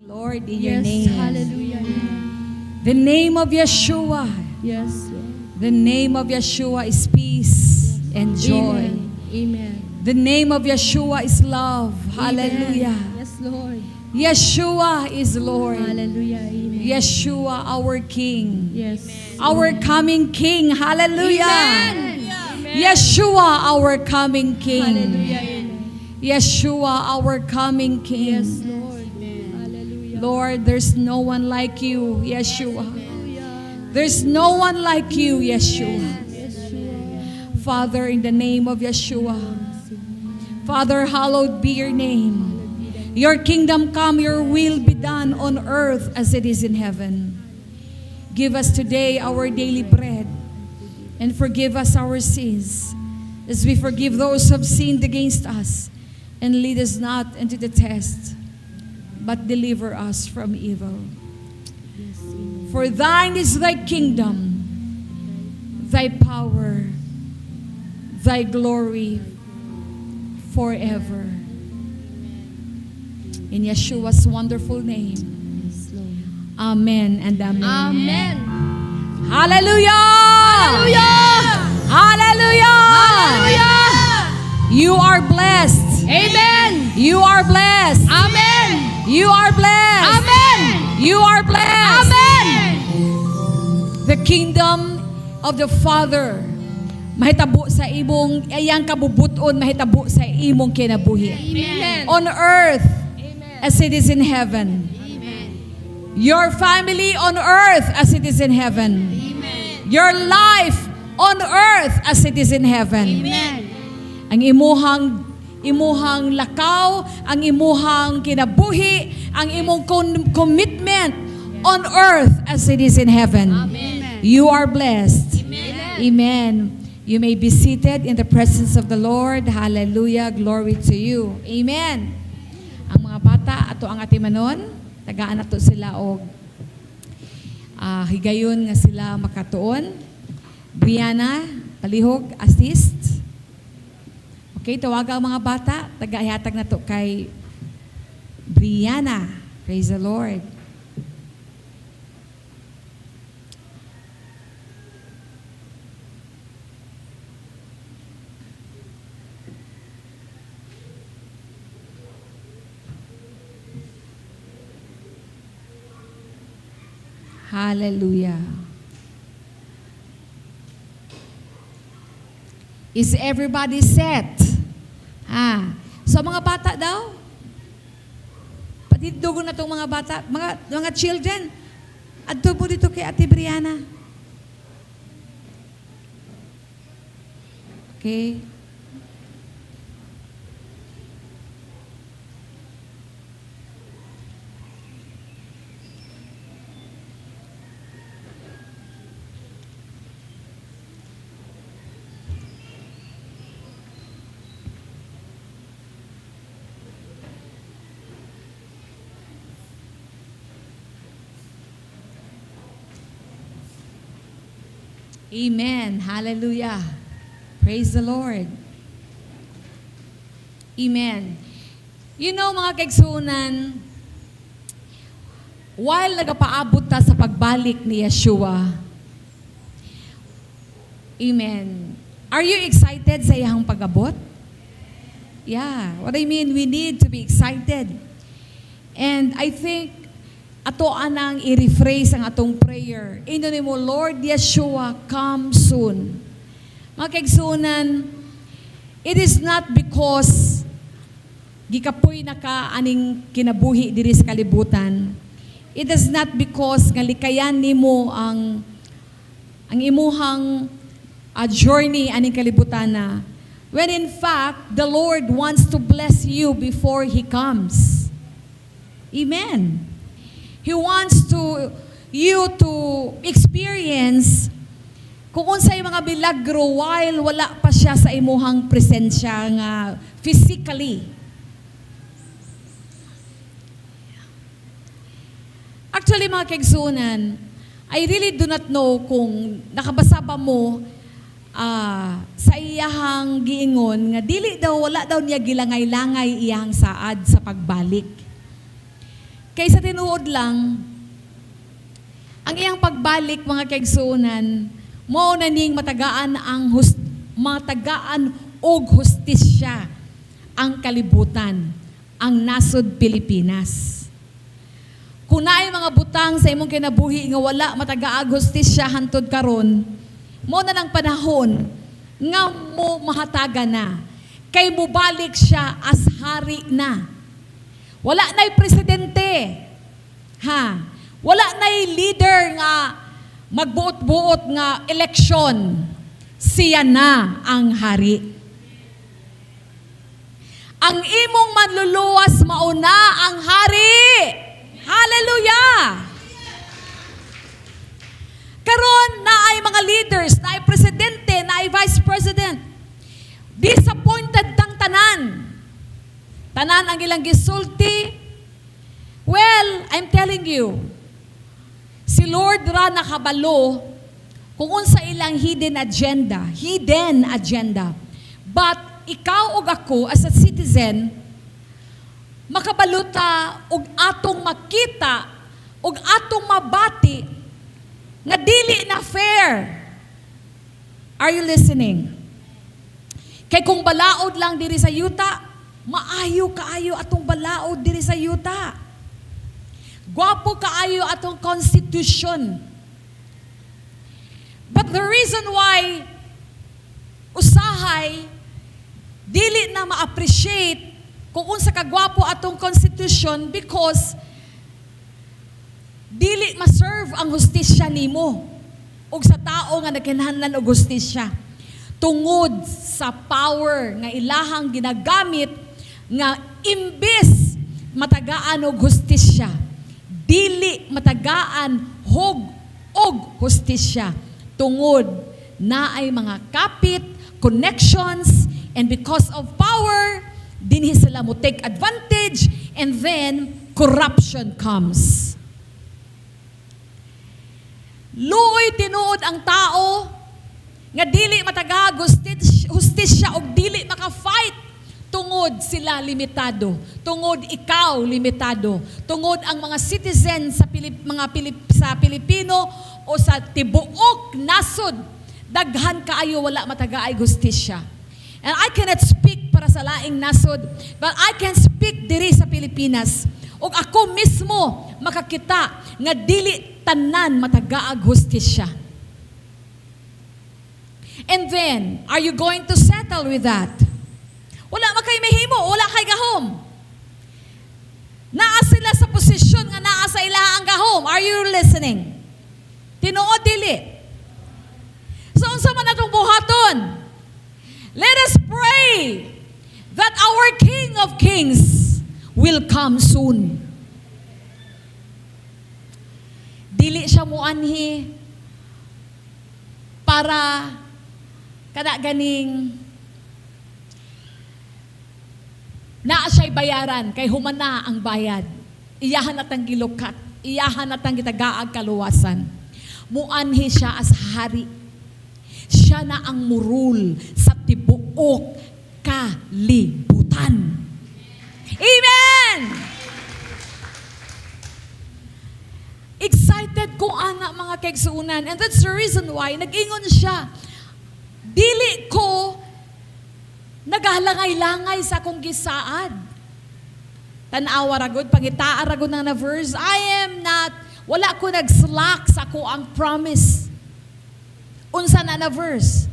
Lord, in your Yes, name. hallelujah. The name of Yeshua. Yes, Lord. The name of Yeshua is peace and joy. Amen. Amen. The name of Yeshua is love. Hallelujah. Amen. Yes, Lord. Yeshua is Lord. Hallelujah. Amen. Yeshua, our King. Yes. Our coming King. Hallelujah. Amen. Yeshua, our coming King. Hallelujah. Amen. Yeshua, our coming King. Yes, Lord. Hallelujah. Lord, there's no one like you, Yeshua. Hallelujah. There's no one like you, Yeshua. Yeshua. Father, in the name of Yeshua. Father, hallowed be your name. Your kingdom come, your will be done on earth as it is in heaven. Give us today our daily bread and forgive us our sins as we forgive those who have sinned against us. And lead us not into the test, but deliver us from evil. For thine is thy kingdom, thy power, thy glory forever. In Yeshua's wonderful name. Yes, Lord. Amen and amen. Amen. Hallelujah! Hallelujah. Hallelujah! Hallelujah. You are blessed. Amen. You are blessed. Amen. You are blessed. Amen. You are blessed. Amen. The kingdom of the Father mahitabo sa imong ayang kabubuton, mahitabo sa imong kinabuhi. Amen. On earth Amen. as it is in heaven. Amen. Your family on earth as it is in heaven. Amen. Your life on earth as it is in heaven. Amen. Ang imuhang lakaw, ang imuhang kinabuhi, ang imong commitment on earth as it is in heaven. Amen. You are blessed. Amen. Amen. You may be seated in the presence of the Lord. Hallelujah. Glory to you. Amen. Ang mga bata, ato ang atimanon, tagaan ato sila og higayon nga sila makatuon. Brianna, palihog, assist. Okay, tawagan ang mga bata, tagahatag na to kay Brianna. Praise the Lord. Hallelujah. Is everybody set? So mga bata daw, patidugo na itong mga bata, mga children, adto po dito kay Ate Brianna. Okay? Amen. Hallelujah. Praise the Lord. Amen. You know, mga kaigsunan, while nagapaabot ta sa pagbalik ni Yeshua, amen. Are you excited sa iyang pag-abot? Yeah. What I mean, we need to be excited. And I think ato anang i-rephrase ang atong prayer. Ino nimo, Lord Yeshua, come soon. Mga kaigsunan, it is not because gikapoy na ka aning kinabuhi diri sa kalibutan. It is not because nga likayan nimo ang imuhang journey aning kalibutan na. When in fact, the Lord wants to bless you before He comes. Amen. He wants you to experience kung unsay mga milagro while wala pa siya sa imuhang presensya nga physically. Actually, mga kaigsunan, I really do not know kung nakabasa ba mo sa iyahang giingon nga dili daw wala daw niya gilangay-langay iyang saad sa pagbalik. Kaysa tinuod lang, ang iyang pagbalik, mga kaigsunan, mo na ning matagaan og hustisya ang kalibutan, ang nasod Pilipinas. Kung naay mga butang sa imong kinabuhi nga wala matagaag hustisya hantod karon, mo na lang panahon nga mo mahataga na. Kay mubalik siya as hari na. Wala na'y presidente. Ha? Wala na'y leader nga magbuot-buot nga eleksyon. Siya na ang hari. Ang imong manluluwas mauna ang hari. Hallelujah! Karon na ay mga leaders, na ay presidente, na ay vice president. Disappointed tang tanan. Tanan ang ilang gisulti. Well, I'm telling you, si Lord ra nakabalo kung unsa ilang hidden agenda. But ikaw ug ako as a citizen, makabaluta ug atong makita ug atong mabati nga dili na fair. Are you listening? Kay kung balaod lang diri sa yuta, maayo kaayo atong balaod diri sa yuta. Gwapo kaayo atong constitution. But the reason why usahay dili na ma-appreciate kung unsa kagwapo atong constitution because dili ma-serve ang hustisya nimo ug sa tao nga nagkinahanglan og hustisya tungod sa power nga ilahang ginagamit nga imbes matagaan og hustisya, dili matagaan og hustisya tungod na ay mga kapit, connections, and because of power, dinhi sila mo take advantage, and then corruption comes. Luoy tinuod ang tao nga dili matagag hustisya og dili maka-fight tungod sila limitado, tungod ikaw limitado, tungod ang mga citizens sa Pilipino o sa tibuok nasod daghan kaayo wala matagaay hustisya. And I cannot speak para sa laing nasod, but I can speak diri sa Pilipinas. Og ako mismo makakita nga dili tanan matagaag hustisya. And then, are you going to settle with that? Wala makay mahimo, wala kay gahom. Naa sila sa posisyon nga naa sa ila ang gahom. Are you listening? Tinuod dili. So unsa man atong buhaton? Let us pray that our King of Kings will come soon. Dili siya muanhi para kada ganing naa siya'y bayaran kay humana ang bayad. Iyahan natang gilukat, iyahan natang gitagaag kaluwasan. Muanhi siya as hari. Siya na ang murul sa tibuok kalibutan. Amen! Excited ko ana mga kaigsuunan. And that's the reason why nag-ingon siya. Dili ko naghalangay-langay sa akong gisaad. Tanawa ragod, pangitaa ragod na verse, wala ko nag-slack sa ako ang promise. Unsa na verse.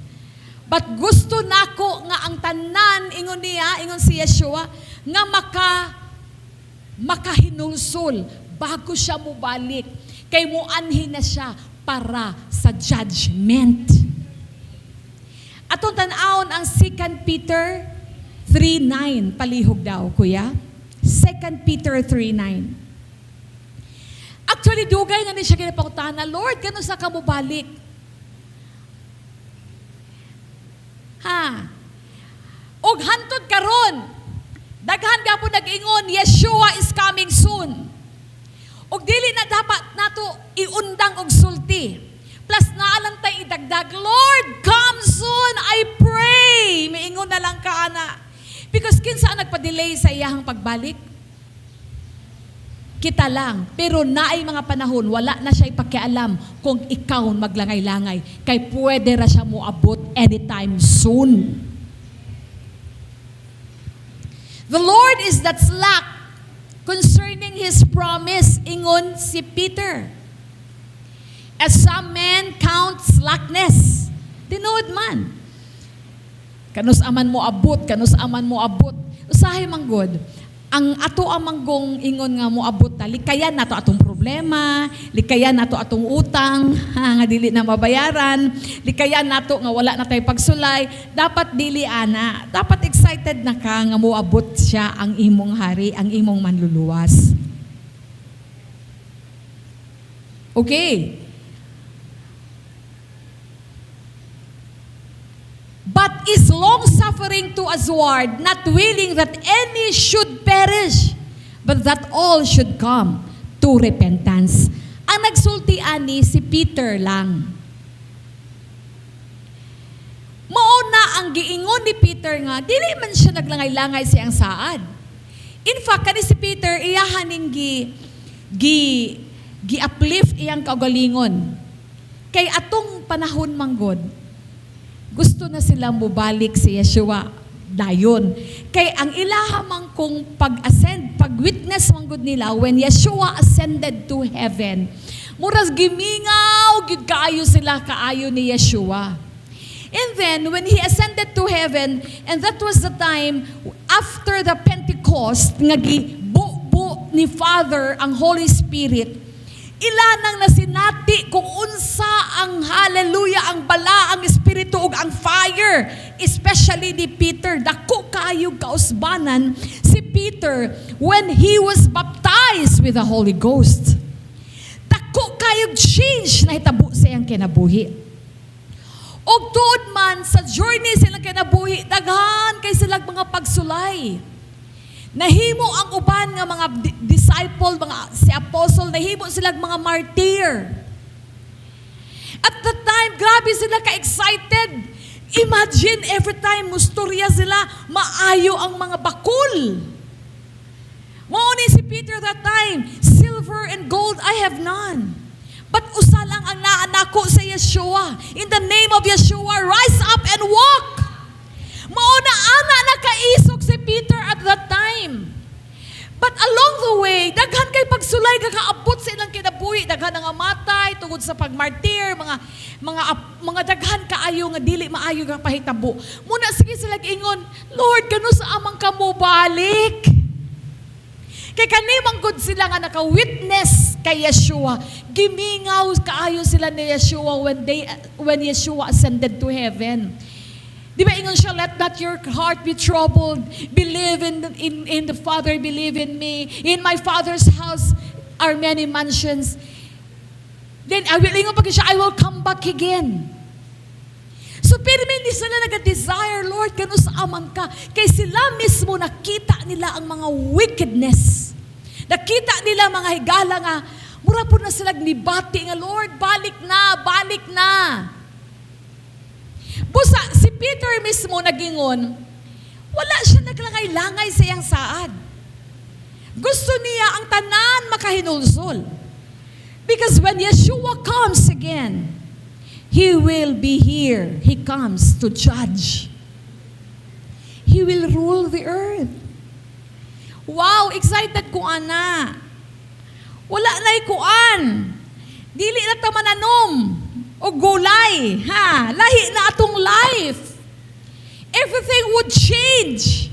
But gusto nako nga ang tanan, ingon si Yeshua, nga makahinulsol bago siya mubalik. Kay muanhin na siya para sa judgment. Atong tan-awon ang 2 Peter 3:9. Palihog daw, kuya. 2 Peter 3:9. Actually, dugay nga ni siya kinapangutana, Lord, kano sa ka mo balik? Ha? Og hantod karon, daghan gapon nag-ingon, Yeshua is coming soon. Og dili na dapat nato iundang og sulti. Plus naalang tay idagdag, Lord, come soon, I pray. Miingon na lang ka, ana. Because kinsa ang nagpa-delay sa iyahang pagbalik? kita lang. Pero naay mga panahon, wala na siya ipakialam kung ikaw maglangay-langay. Kay pwede ra siya mo abot anytime soon. The Lord is that slack concerning His promise, ingon si Peter. As some men count slackness, tinood man. Kanus aman mo abot, usahay manggod. Ang ato amanggong ingon nga mo abot ta, likayan nato atong problema, likayan nato atong utang, nga dili na mabayaran, likayan nato nga wala na tay pagsulay, dapat dili ana, dapat excited na ka nga mo abot siya ang imong hari, ang imong manluluwas. Okay. But is long-suffering to usward, not willing that any should perish, but that all should come to repentance. Ang nagsulti ani si Peter lang. Mauna ang giingon ni Peter nga, dili man siya naglangay-langay siyang saad. In fact, kani si Peter, iyahaning gi-uplift iyang kaugalingon. Kay atong panahon manggod, gusto na silang mubalik si Yeshua dayon. Kay ang ilahamang kung pag-ascend, pag-witness manggod nila, when Yeshua ascended to heaven, muras gimingaw, gid kaayo sila kaayo ni Yeshua. And then, when He ascended to heaven, and that was the time after the Pentecost, nga gibubo ni Father ang Holy Spirit, ilanang na sinati kung unsa ang hallelujah, ang bala, ang espiritu ug ang fire, especially ni Peter. Dako kaayo kausbanan si Peter when he was baptized with the Holy Ghost. Dako kaayo change na hitabo sa iyang kinabuhi. Og tuod man sa journey silang kinabuhi, daghan kay silang mga pagsulay. Nahimo ang uban nga mga disciple, si apostle, nahimo silang mga martyr. At that time, grabe sila ka-excited. Imagine every time musturya sila, maayo ang mga bakul. Mauni si Peter that time, silver and gold I have none. But usa lang ang naanako sa Yeshua. In the name of Yeshua, rise up and walk. Mauna ana nakaisok si Peter at that time. But along the way, daghan kay pagsulay kakaabot sa ilang kinabuhi, daghan nga matay tungod sa pagmartir, mga daghan kaayo nga dili maayo nga pahitabo. Muna sige sila ingon, Lord, kanu sa amang kamo balik? Kay kanimang good sila nga naka-witness kay Yeshua. Gimingaw kaayo sila ni Yeshua when Yeshua ascended to heaven. Di ba ingon siya, let not your heart be troubled. Believe in the Father, believe in me. In my Father's house are many mansions. Then, ingon pa siya, I will come back again. So, pero hindi sila nag-desire, Lord, kanu sa aman ka. Kay sila mismo nakita nila ang mga wickedness. Nakita nila mga higala nga, mura po na sila nibati nga, Lord, balik na, balik na. Busa, si Peter mismo nagingon, wala siya naglangay-langay sa iyang saad. Gusto niya ang tanan makahinulsol. Because when Yeshua comes again, He will be here. He comes to judge. He will rule the earth. Wow, excited ko ana. Wala na'y kuan. Dili na ta mananom. O gulay, ha? Lahi na atong life. Everything would change.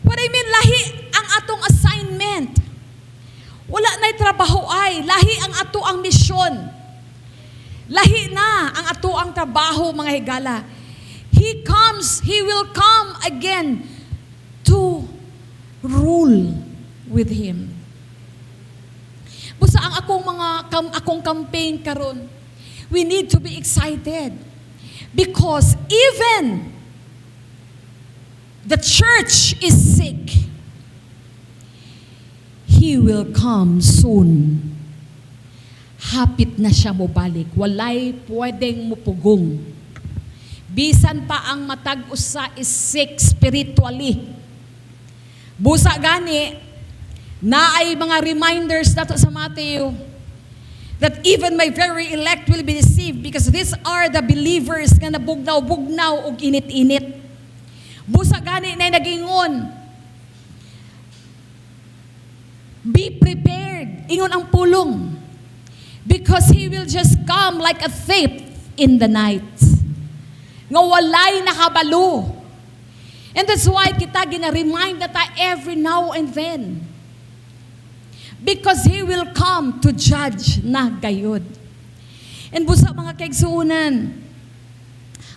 What I mean, lahi ang atong assignment. Wala na'y trabaho ay. Lahi ang ato ang misyon. Lahi na ang ato ang trabaho, mga higala. He will come again to rule with Him. Busa ang akong campaign karon, we need to be excited because even the church is sick. He will come soon. Hapit na siya mobalik. Walay pwedeng mupugong. Bisan pa ang matag-usa is sick spiritually. Busa gani, Na ay mga reminders nato sa Matthew that even my very elect will be deceived because these are the believers nga nabugnaw-bugnaw og init-init. Busa gani na nagingon, be prepared, ingon ang pulong, because He will just come like a thief in the night. Nga walay nakabalo. And that's why kita gina-remind na ta every now and then. Because He will come to judge na gayud. And busa mga kaigsuunan,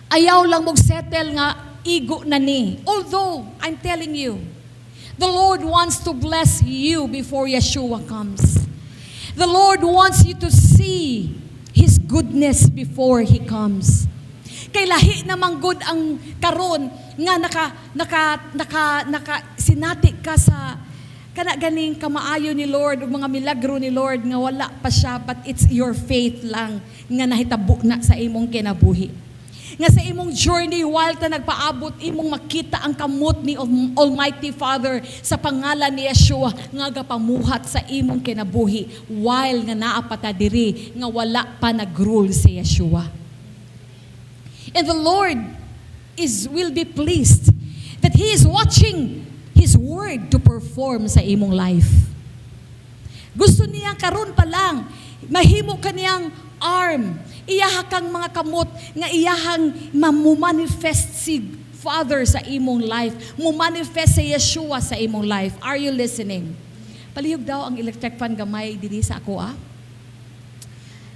ayaw lang mong settle nga igo na ni. Although, I'm telling you, the Lord wants to bless you before Yeshua comes. The Lord wants you to see His goodness before He comes. Kay lahi namang good ang karon nga sinati ka sa kana ganing kamaayo ni Lord ug mga milagro ni Lord nga wala pa siya, but it's your faith lang nga nahitabo na sa imong kinabuhi. Nga sa imong journey while ta nagpaabot, imong makita ang kamot ni Almighty Father sa pangalan ni Yeshua nga gapamuhat sa imong kinabuhi while nga naa pa ta diri nga wala pa nagrule si Yeshua. And the Lord will be pleased that He is watching His word to perform sa imong life. Gusto niya karon pa lang mahimo kaniyang arm, iyaha kang mga kamot nga iyahang mamu-manifest si Father sa imong life, mu-manifest si Yeshua sa imong life. Are you listening? Palihog daw ang electric fan gamay diri sa ako,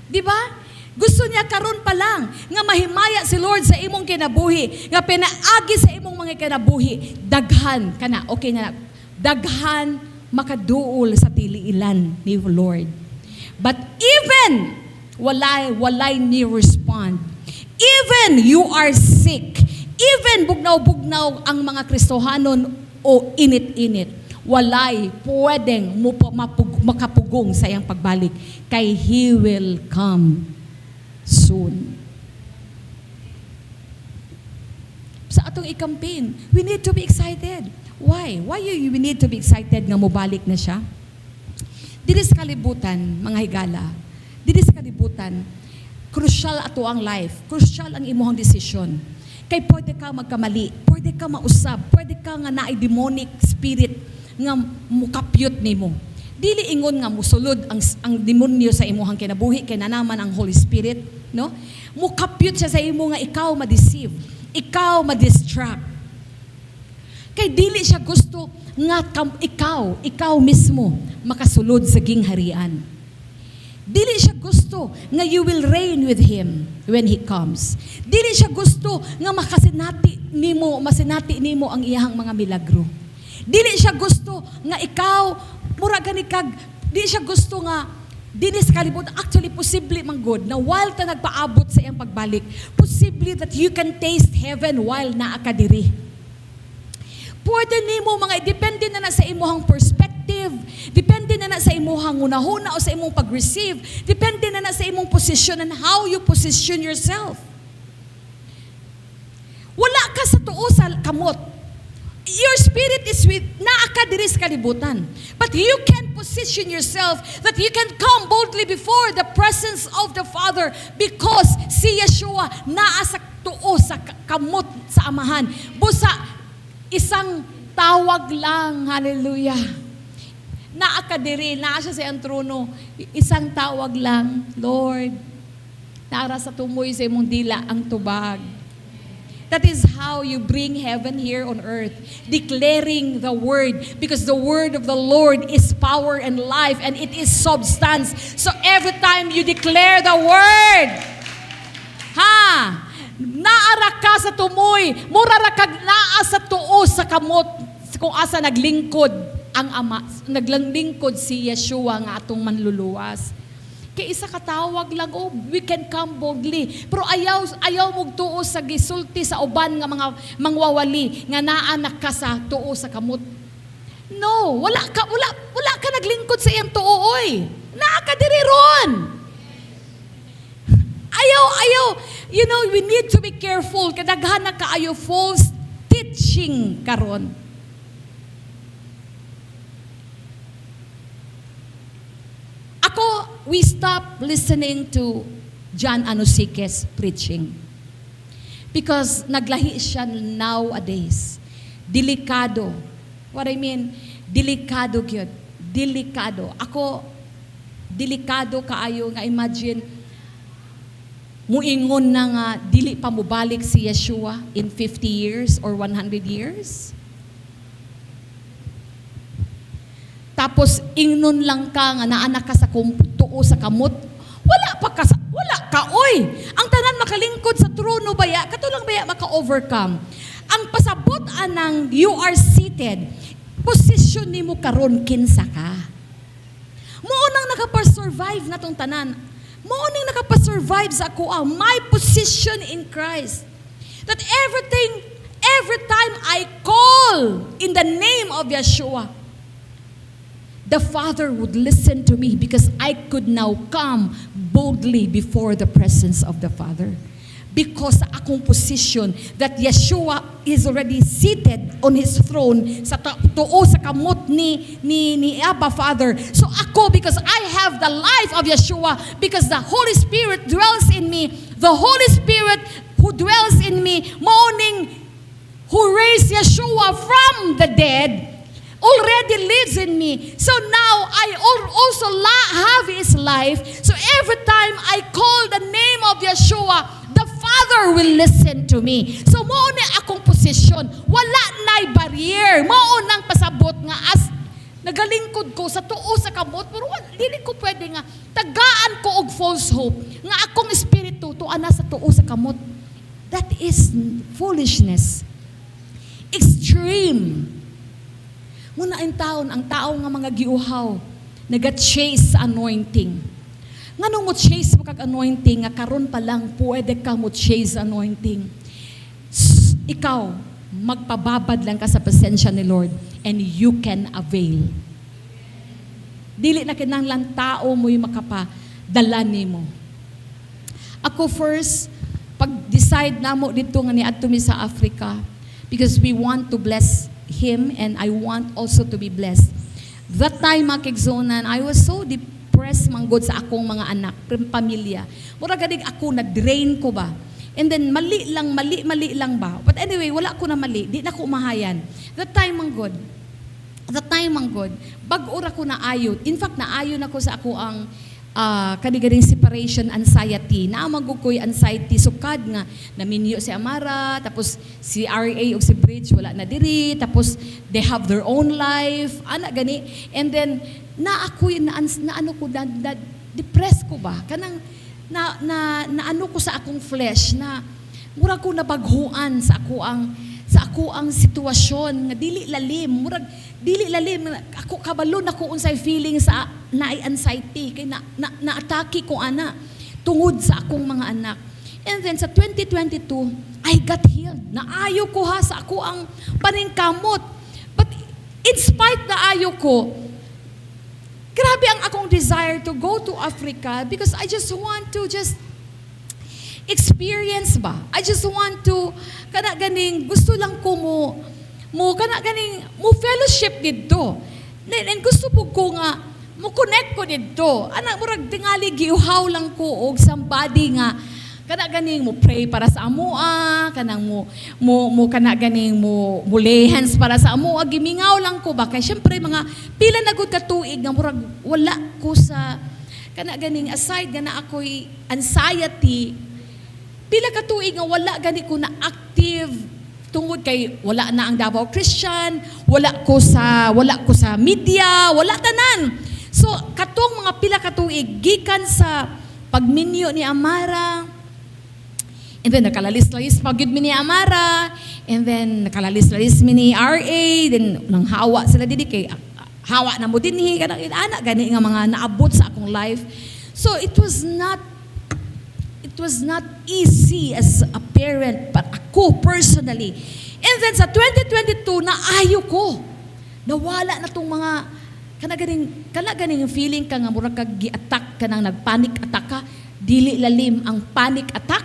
Di ba? Gusto niya karon pa lang nga mahimaya si Lord sa imong kinabuhi, nga pinaagi sa imong mga kinabuhi, daghan kana, okay na, daghan makaduol sa tiliilan ni Lord. But even walay ni respond, even you are sick, even bugnaw-bugnaw ang mga Kristohanon o init-init, walay pwedeng makapugong sa iyang pagbalik, kay He will come soon. Sa atong i-campaign, we need to be excited. Why? We need to be excited nga mobalik na siya? Dili sa kalibutan, mga higala, dili sa kalibutan, crucial ato ang life, crucial ang imong desisyon. Kay pwede ka magkamali, pwede ka mausab, pwede ka nga naay demonic spirit nga mukapyot nimo. Dili ingon nga musulod ang demonyo sa imuhang kinabuhi kay nanaman ang Holy Spirit, no? Mukapyot siya sa imo nga ikaw ma-deceive, ikaw ma-distract. Kay dili siya gusto nga ikaw mismo makasulod sa gingharian. Dili siya gusto nga you will reign with Him when He comes. Dili siya gusto nga masinati nimo ang iyahang mga milagro. Dili siya gusto nga ikaw mura gani kag, di siya gusto nga dinis kalibutan. Actually, posible man good na while ta nagpaabot sa iyang pagbalik, posible that you can taste heaven while naa ka diri. Pwede nimo mga, depende na sa imuhang perspective, depende na sa imuhang unahuna o sa imong pag-receive, depende na sa imong position and how you position yourself. Wala ka sa tuo sa kamot. Your spirit is with naa diri sa kalibutan. But you can position yourself that you can come boldly before the presence of the Father because si Yeshua naa sa tuo sa kamot sa amahan. Busa isang tawag lang, hallelujah. Naa diri, naa siya sa iyang trono. Isang tawag lang, Lord. Tara sa tumoy sa imong dila ang tubag. That is how you bring heaven here on earth. Declaring the word. Because the word of the Lord is power and life and it is substance. So every time you declare the word, naara ka sa tumoy, murara kag naa sa tuo sa kamot kung asa naglingkod ang Ama, naglingkod si Yeshua nga atong manluluwas. Kay isa katawag lang, we can come boldly. Pero ayaw mong tuo sa gisulti sa uban nga mga mangwawali nga naanak ka sa tuo sa kamot. No, wala ka naglingkod sa iyang tuo, oy. Naa ka diri ron. Ayaw. You know, we need to be careful. Kadaghan na kaayo false teaching karon. we stop listening to John Anusikes preaching. Because naglahi siya nowadays. Delikado. What I mean, delikado gyud. Delikado. Ako, delikado kaayo nga imagine, muingon na nga, dili pa mubalik si Yeshua in 50 years or 100 years. Tapos, ingnon lang ka nga naanak ka sa tuo sa kamot. Wala ka, oy! Ang tanan makalingkod sa trono baya, katulang baya maka-overcome. Ang pasabot anang you are seated, posisyon ni mo karon kinsa ka. Moonang nakapasurvive na tong tanan. Moonang nakapasurvive sa ako my position in Christ. That every time I call in the name of Yeshua, the Father would listen to me because I could now come boldly before the presence of the Father. Because sa akong position that Yeshua is already seated on His throne sa tuo sa kamot ni Abba Father. So ako, because I have the life of Yeshua, because the Holy Spirit dwells in me, the Holy Spirit who dwells in me, morning who raised Yeshua from the dead, already lives in me. So now I also have His life. So every time I call the name of Yeshua, the Father will listen to me. So mao ni akong posisyon. Wala na'y barrier. Mao nang pasabot nga as nagalingkod ko sa tuo sa kamot, pero dili ko pwede nga tagaan ko og false hope nga akong espiritu tuana sa tuo sa kamot. That is foolishness. Extreme. Muna ang tao nga mga giuhaw, naga-chase sa anointing. Nga nung mo chase mo kag anointing, nga karon pa lang pwede ka mo chase anointing. Ikaw, magpababad lang ka sa presensya ni Lord and you can avail. Dili na kinahanglan tao mo yung makapadala nimo. Ako first, pag-decide na mo dito nga niadto mi sa Africa because we want to bless Him and I want also to be blessed. That time, makigzonan, I was so depressed manggod sa akong mga anak, pamilya. Mura ganig ako, na-drain ko ba? And then, mali lang ba? But anyway, wala ko na mali. Di na ko umahayan. That time, manggod, bag-ura ko na ayod. In fact, naayon ako sa ako ang kanigaring separation anxiety. Naamagod ko'y anxiety. Sukad nga, naminyo si Amara, tapos si RA o si Bridge, wala na diri, tapos they have their own life, gani. And then, depressed ko ba? Kanang, ano ko sa akong flesh, na mura ko nabaghuan sa ako ang sitwasyon, nga dili lalim, ako kabalo na ko unsay feeling sa naay anxiety, kay na-atake ko tungod sa akong mga anak. And then sa 2022, I got healed. Naayo ko sa ako ang paningkamot. But in spite na ayo ko, grabe ang akong desire to go to Africa because I just want to experience ba? I just want to, gusto lang ko mo fellowship dito. And gusto po ko nga, mo connect ko dito. Murag tingali, giuhaw lang ko og somebody nga, mo pray para sa amoa, mo lay hands para sa amoa, gimingaw lang ko ba? Kaya syempre, mga pila na gud ka tuig nga murag wala ko sa, aside na ako'y anxiety, pila ka tuig nga wala gani ko na active tungod kay wala na ang Davao Christian, wala ko sa media, wala tanan. So katong mga pila ka tuig gikan sa pagminyo ni Amara, and then nakalalis-lalis pagud mi ni Amara, and then nakalalis-lalis mi ni RA, then nang hawa sila didi kay hawa na mo dinhi kanang ana gani nga mga naabot sa akong life. So it was not easy as a parent, but ako personally. And then sa 2022, naayo ko. Nawala na tong mga, kanaganing feeling ka nga murag kag gi-attack ka nang nag-panic attack ka, dili lalim ang panic attack.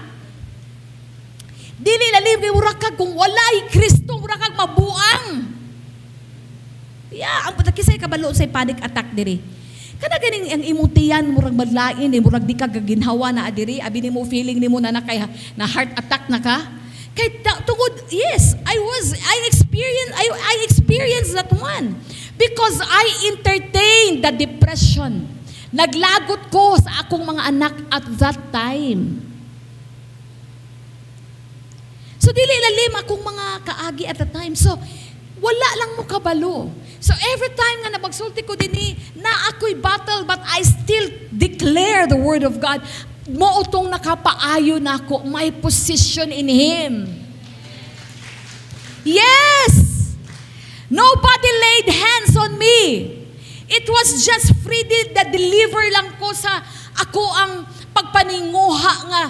Dili lalim kay murag kag kung walay Kristo, murag kag mabuang. Ang kisay kabalo sa panic attack diri. Kana ganing ang imutian murag madlain, murag di ka gaginhawa na adiri, abi nimo feeling nimo na kay na heart attack na ka. Kay tungod, yes, I experienced that one because I entertained the depression. Naglagot ko sa akong mga anak at that time. So dili lalim akong mga kaagi at that time. So wala lang mo kabalo. So every time nga nabagsulti ko dinhi na ako'y battle, but I still declare the word of God. Moutong nakapaayo na ako, my position in Him. Yes! Nobody laid hands on me. It was just free na deliver lang ko sa ako ang pagpaninguha nga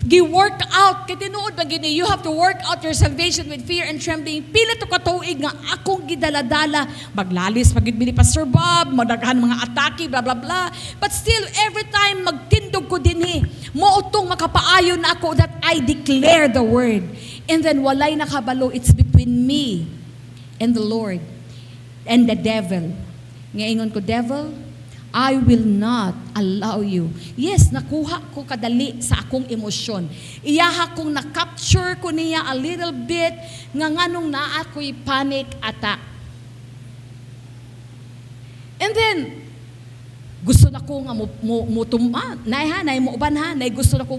gi-work out, kaya tinuod na gini, you have to work out your salvation with fear and trembling. Pila to katuig nga akong gidaladala, maglalis, magigmini Pastor Bob, madaghan mga atake, blah, blah, blah. But still, every time magtindog ko dinhi, moutong makapaayon na ako that I declare the word. And then walay nakabalo, it's between me and the Lord and the devil. Ngayon ko, devil, I will not allow you. Yes, nakuha ko kadali sa akong emosyon. Iyaha kong na-capture ko niya a little bit nga nganong naa ko'y panic attack. And then, gusto na ko nga mutumar. Nay mo uban ha. Nay gusto ko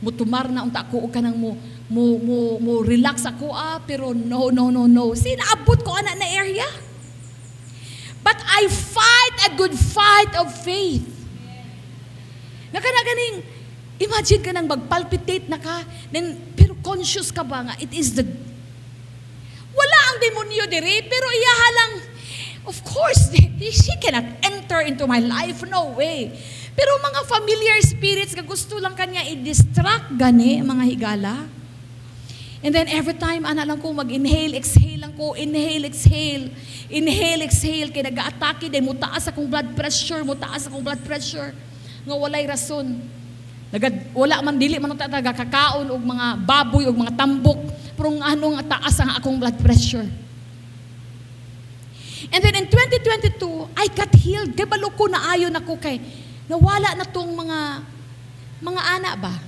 mutumar na unta ko o kanang mo relax ako pero no. Sinaabot ko ana na area. But I fight a good fight of faith. Ganing, imagine ka nang magpalpitate na ka, pero conscious ka ba nga, it is the, wala ang demonyo diri, pero iyaha lang, of course, she cannot enter into my life, no way. Pero mga familiar spirits, gusto lang kanya i-distract gani, mga higala. And then every time, ana lang ko, mag-inhale, exhale lang ko, inhale, exhale, kaya nag-a-atake, dahil mutaas akong blood pressure, nga walay rason. Wala man, dili man talaga kakaon, o mga baboy, o mga tambok, pero anong taas ang akong blood pressure. And then in 2022, I got healed. Kaya balo ko na ayon ako kay, nawala na tong mga anak ba.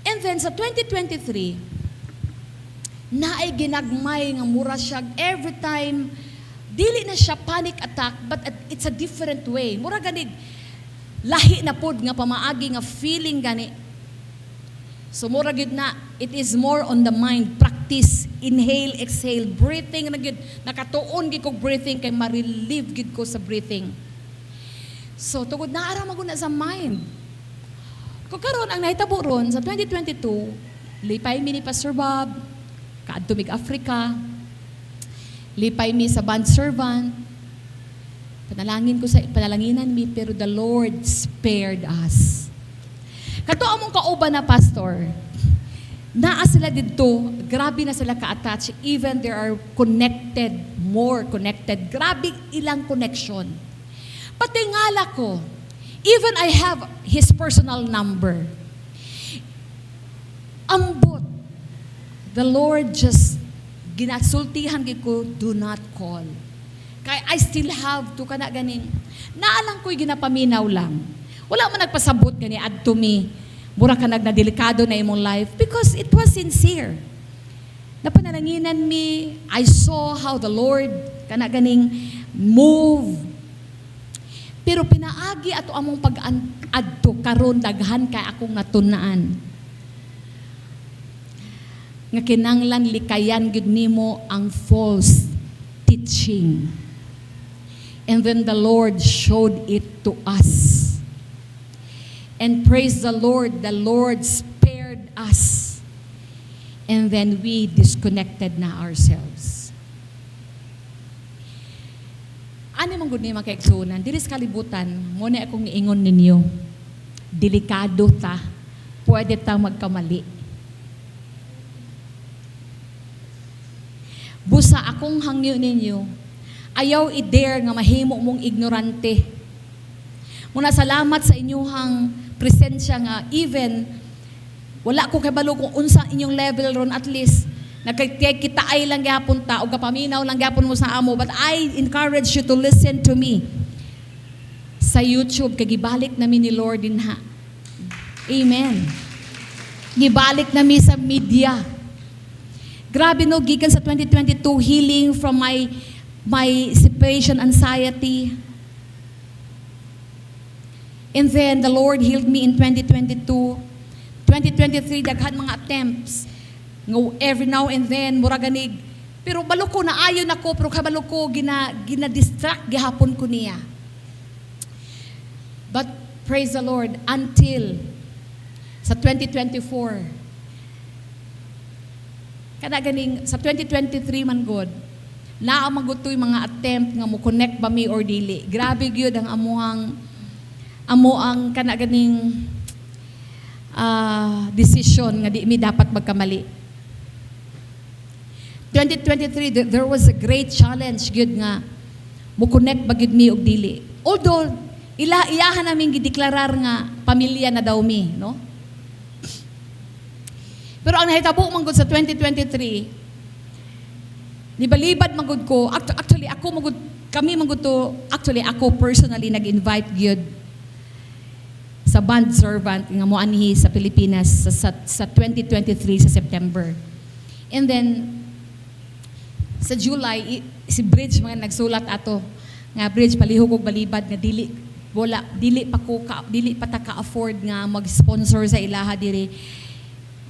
And then sa 2023, na ay ginagmay nga mura siya every time, dili na siya panic attack, but it's a different way. Mura ganid, lahi na pod nga pamaagi nga feeling gani. So mura gid na, it is more on the mind, practice, inhale, exhale, breathing na gid, nakatuon gid ko breathing, kay ma-relieve gid ko sa breathing. So tugod na ara maguna sa mind. Kung karon ang nahitabo ron sa 2022, lipay mi ni Pastor Bob, kaadto mig Africa, lipay mi sa band servant, panalanginan mi, pero the Lord spared us. Kato among kauban na pastor, naa sila dito, grabe na sila ka-attach, even they are connected, more connected, grabe ilang connection. Pati ngala ko, even I have his personal number. Ambot, the Lord just ginasultihan ko, do not call. Kaya I still have to kana ganing. Naalang ko'y ginapaminaw lang. Wala man nagpasabot gani add to me. Mura ka nagnadelikado na imong life because it was sincere. Napanalanginan me, I saw how the Lord kana ganing move. Pero pinaagi ato among pag-adto karon daghan kay akong natunaan. Nga kinanglan likayan gid nimo ang false teaching. And then the Lord showed it to us. And praise the Lord spared us. And then we disconnected na ourselves. Ano man gud ni mga kaigsunan, diri sa kalibutan, mo na akong iingon ninyo. Delikado ta. Pwede ta magkamali. Busa akong hangyo ninyo, ayaw i-dare nga mahimo mong ignorante. Muna salamat sa inyong presensya nga even wala ko kabalo kung unsa inyong level ron, at least nakikita ay lang gyapon ta o kapaminaw lang gyapon mo sa amo, but I encourage you to listen to me. sa YouTube, kay gibalik namin ni Lord din ha. Amen. Gibalik namin sa media. Grabe no, gikan sa 2022, healing from my separation anxiety. And then the Lord healed me in 2022. 2023, daghan mga attempts. Every now and then, mura ganig. Pero balo ko na ayon ako, pero kabalo ko, gina-distract gihapon ko niya. But praise the Lord, until sa 2024, kada ganing, sa 2023 man God, naamagutoy mga attempt nga mo connect ba mi or dili. Grabe gyud ang amuang kana ganing decision nga di mi dapat magkamali. 2023 there was a great challenge gyud nga mo connect ba gyud mi og dili. Although iyahan namin gideklarar nga pamilya na daw mi, no? Pero ang nahitabo man gud sa 2023, nibalibad man gud ko, actually ako man gud, kami man gud to, actually ako personally nag-invite gyud sa band servant nga mo anhi sa Pilipinas sa 2023 sa September. And then sa July si Bridge mga nagsulat ato nga Bridge palihog og balibad nga dili pa ta ka-afford nga mag-sponsor sa ilaha diri.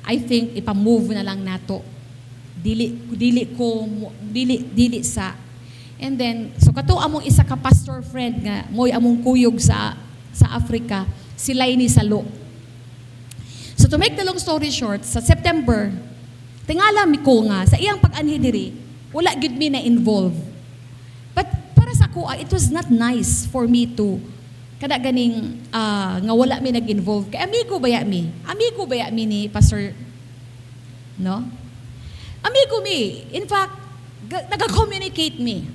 I think ipa-move na lang nato. Dili sa. And then so kato among isa ka pastor friend nga moy among kuyog sa Africa, sila ini salo. So to make the long story short, sa September, tingala mi ko nga sa iyang pag-anhi diri, wala gid mi na involve. But para sa ko, it was not nice for me to kada ganing nga wala mi nag-involve. Kay amigo baya mi ni Pastor, no? Amigo mi. In fact, nag-communicate mi.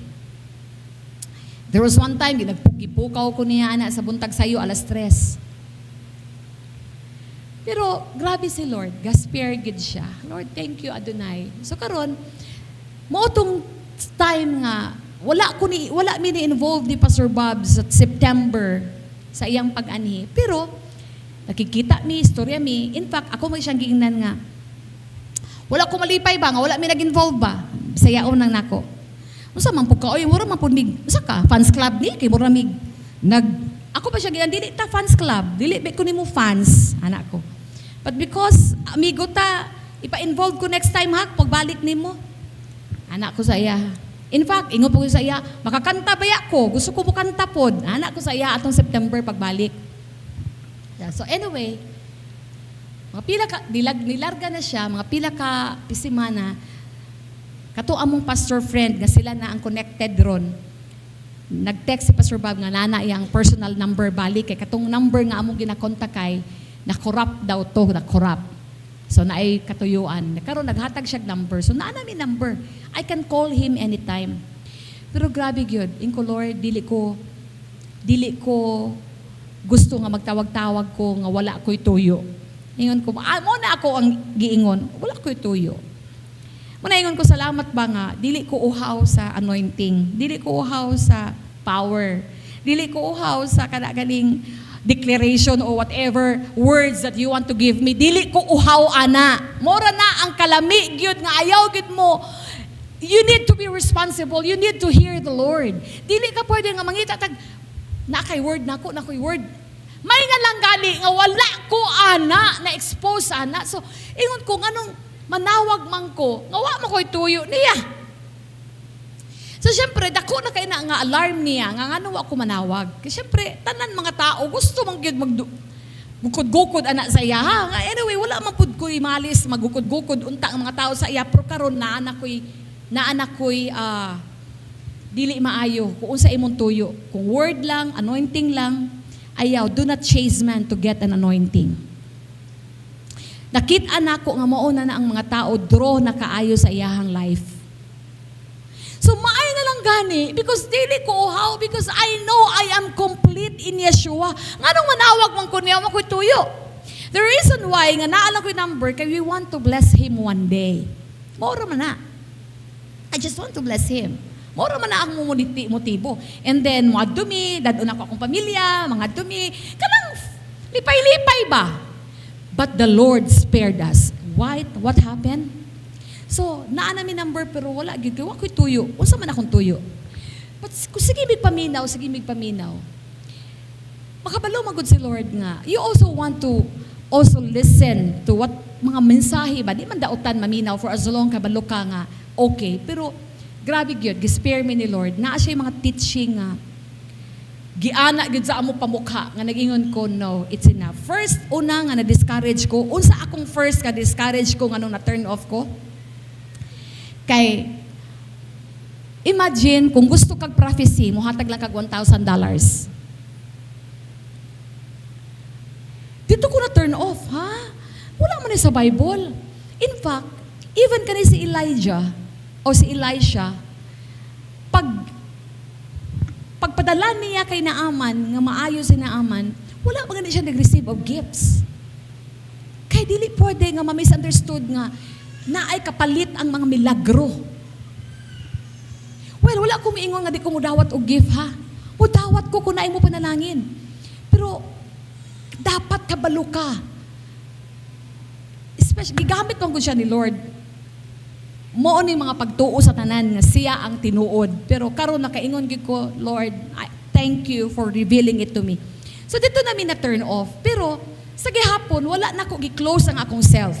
There was one time, nagpugi-pukaw ko niya ana sa buntag sayo, 3:00. Pero grabe si Lord, gaspare gid siya. Lord, thank you Adonai. So karon, mo tong time nga wala mi ni involved ni Pastor Bob sa September sa iyang pag-anhi. Pero nakikita mi, istorya mi. In fact, ako may siyang giingnan nga. Wala ko malipay ba nga wala mi nag-involve ba? Sayaon nang nako. Unsa man pud ka oy, mura man pud mig. Usa ka fans club ni kay mura mig ako pa siya ginan dili ta fans club. Dili be ko nimo fans anak ko. But because amigo ta, ipa-involve ko next time ha pagbalik nimo. Anak ko sa iya. In fact, ingon po ko sa iya, makakanta ba ko? Gusto ko mo kanta pod. Anak ko sa iya atong September pagbalik. Yeah, so anyway, mga pila ka, nilarga na siya, mga pila ka pisimana, kato among pastor friend, nga sila na ang connected ron. Nag-text si Pastor Bob nga nana iyang personal number balik, kay katong number nga among ginakontak kay, na-corrupt daw to, na-corrupt. So naay katuyuan. Karon naghatag siya number. So naa mi number. I can call him anytime. Pero grabe gyud, inko Lord, dili ko gusto nga magtawag-tawag ko nga wala ko'y tuyo. Ingon ko, mo na ako ang giingon, wala ko'y tuyo. Muna ingon ko, salamat ba nga, dili ko uhaw sa anointing, dili ko uhaw sa power, dili ko uhaw sa kanagaling declaration or whatever words that you want to give me. Dili ko uhaw ana. Mora na ang kalami gyud nga ayaw gid mo. You need to be responsible. You need to hear the Lord. Dili ka pwede nga mangita tag na kay word nako word. May nga lang gali nga wala ko ana na expose ana. So ingon ko nganong manawag man ko, nga wa mo koy tuyo niya. So, syempre, dako na kayo na nga alarm niya, nga ano ako manawag. Kasi syempre, tanan mga tao, gusto mong yun gukod-gukod anak sa iya. Ha? Anyway, wala man pud ko'y malis, magukod-gukod, unta ang mga tao sa iya. Pero karon na anak ko'y dili maayo, kung unsa imong tuyo. Kung word lang, anointing lang, ayaw, do not chase man to get an anointing. Nakita na ko nga mauna na ang mga tao, draw na kaayo sa iyahang life. So maay na lang gani because dili ko uhaw because I know I am complete in Yeshua. Nganong manawag man ko niya makoy tuyo. The reason why nga naalang ko yung number kay we want to bless him one day. Mora man na. I just want to bless him. Moro man na ang motibo. And then, mga dumi, dadun ako akong pamilya, mga dumi, kanang lipay-lipay ba? But the Lord spared us. Why? What happened? So, naa namin number, pero wala, gagawa ko'y tuyo. Unsa man akong tuyo? But sige mig paminaw. Makabalo magod si Lord nga. You also want to also listen to what mga mensahe ba? Di man dautan maminaw for as long kabalo ka nga. Okay. Pero, grabe gyud, gispare me ni Lord. Naa siya yung mga teaching nga. Giana gyud sa amo pamukha nga nagingon ko, no, it's enough. First, una nga na-discourage ko. Unsa akong first ka discourage ko nga nung na-turn off ko? Kay, imagine kung gusto kag prophecy, muhatag lang kag $1,000. Dito ko na turn off, ha? Wala man sa Bible. In fact, even kani si Elijah o si Elisha, pagpadala niya kay Naaman, nga maayo si Naaman, wala pa siya nag-receive of gifts. Kay dili pwede nga ma-misunderstood nga na ay kapalit ang mga milagro. Well, wala ko miingon nga di ko mudawat og gift, ha? Mudawat ko kung naay mo panalangin. Pero, dapat kabalo ka. Especially, gigamit ko siya ni Lord. Mo ni mga pagtuo sa tanan nga siya ang tinuod. Pero karon nakaingon gid ko, Lord, thank you for revealing it to me. So dito namin na turn off. Pero sa gihapon wala na ko gi-close ang akong self.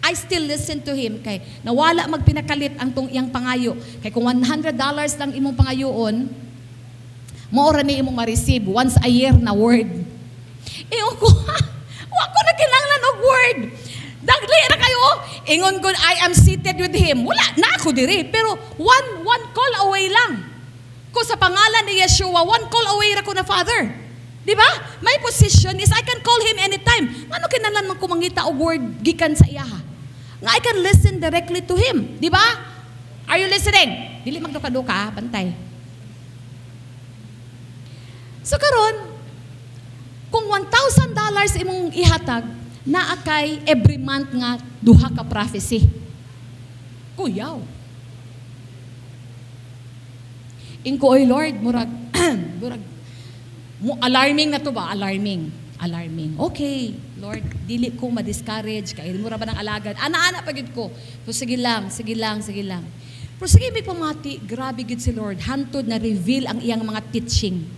I still listen to him kay nawala magpinakalit ang tong iyang pangayo. Kay kung $100 lang imong pangayoon, maora ni imong ma-receive once a year na word. Ko, wa ko na kinahanglan og word. Dagli na kayo, ingon ko, I am seated with him. Wala na ako diri, pero one call away lang. Ko sa pangalan ni Yeshua, one call away ra ko na Father. Di ba? My position is I can call him anytime. Ano kinahanglan man ko mangita og word gikan sa iya? Nga I can listen directly to him. Di ba? Are you listening? Dili magduka-duka, bantay. So karon, kung $1,000 imong ihatag, naakay every month nga duha ka prophecy. Kuyaw. Ingko, oy Lord, murag, alarming na to ba? Alarming. Okay, Lord, dili ko ma-discourage, kaya mura ba ng alagad? Ana-ana pa gid ko. So, sige lang. Pero sige, may pamati, grabe gid si Lord. Hantod na reveal ang iyang mga teaching.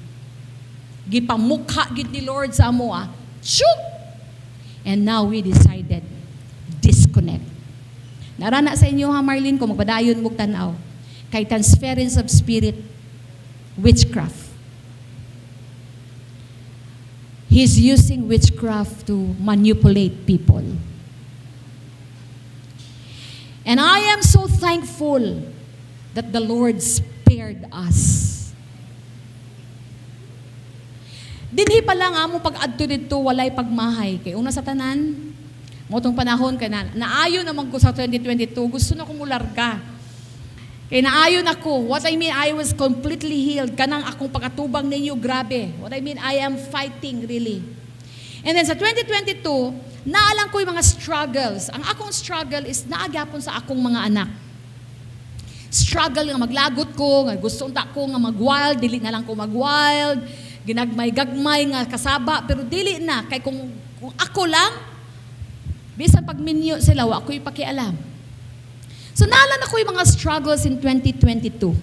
Gipamukha gid ni Lord sa amo, Shoot! And now we decided, disconnect. Narana sa inyo, ha, Marlene, kung magpadayon mong tanaw, kay transference of spirit, witchcraft. He's using witchcraft to manipulate people. And I am so thankful that the Lord spared us. Dinhi pa lang amo pag-adto dito walay pagmahay kay una sa tanan motong panahon kay naayo naman ko sa 2022 gusto na ko mularga kay naayo ako. What I mean, I was completely healed. Kanang akong pagkatubang ninyo, grabe. What I mean, I am fighting really. And then sa 2022 naalang ko yung mga struggles. Ang akong struggle is naagapon sa akong mga anak. Struggle nga maglagot ko, nga gusto unta ko nga mag-wild, dili na lang ko mag-wild. Ginagmay-gagmay nga kasaba, pero dili na. Kay kung ako lang, bisan pag minyo sila, wa ako'y pakialam. So naalan ako yung mga struggles in 2022.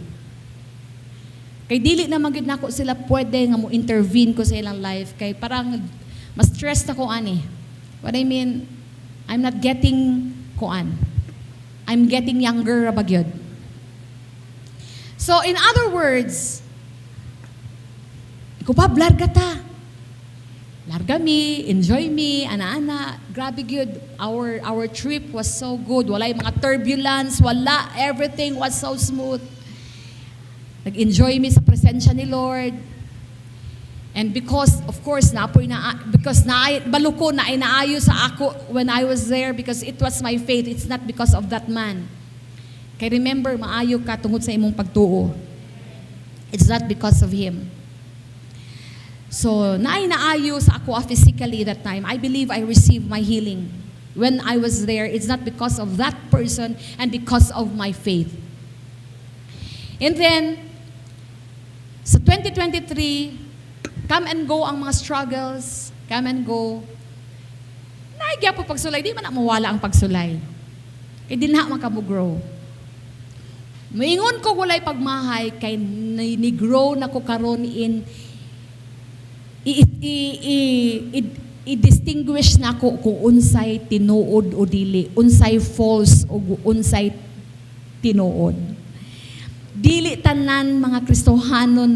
Kay dili na magid nako sila pwede nga mo intervene ko sa ilang life. Kay parang mas stressed ako ani. What I mean, I'm not getting kuan. I'm getting younger ra bagyod. So in other words, Kupab, larga ta. Larga me, enjoy me, ana-ana. Grabe good. Our trip was so good. Walay mga turbulence, wala. Everything was so smooth. Nag-enjoy me sa presensya ni Lord. And because, of course, baluko na ay naayo sa ako when I was there because it was my faith. It's not because of that man. Kaya remember, maayo ka tungod sa imong pagtuo. It's not because of him. So, naayo sa ako physically that time. I believe I received my healing. When I was there, it's not because of that person and because of my faith. And then, sa 2023, come and go ang mga struggles, come and go. Naigya po pagsulay, di man na mawala ang pagsulay. Kaya di na makamu-grow. Maingon ko walay pagmahay, kay ni-grow na ko karon in i-distinguish na ko kung unsay tinuod o dili, unsay false o unsay tinuod. Dili tanan mga Kristohanon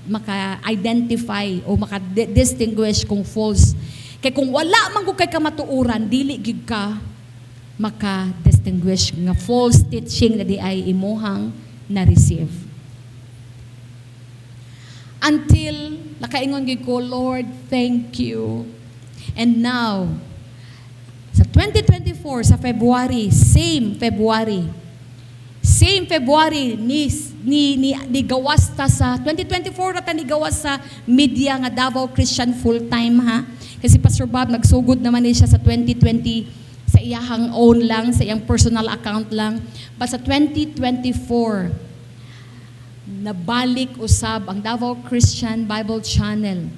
maka-identify o maka-distinguish kung false. Kaya kung wala man ko kay kamatuuran, dili gid ka maka-distinguish nga false teaching na di ay imuhang na-receive. Until nakaingon gid ko, Lord, thank you. And now, sa 2024, sa February, same February, ni gawas ta sa 2024 rata ni gawas sa media nga Davao Christian full-time ha. Kasi Pastor Bob nagsugod naman ni siya sa 2020 sa iyahang own lang, sa iyang personal account lang. But sa 2024, nabalik usab ang Davao Christian Bible Channel.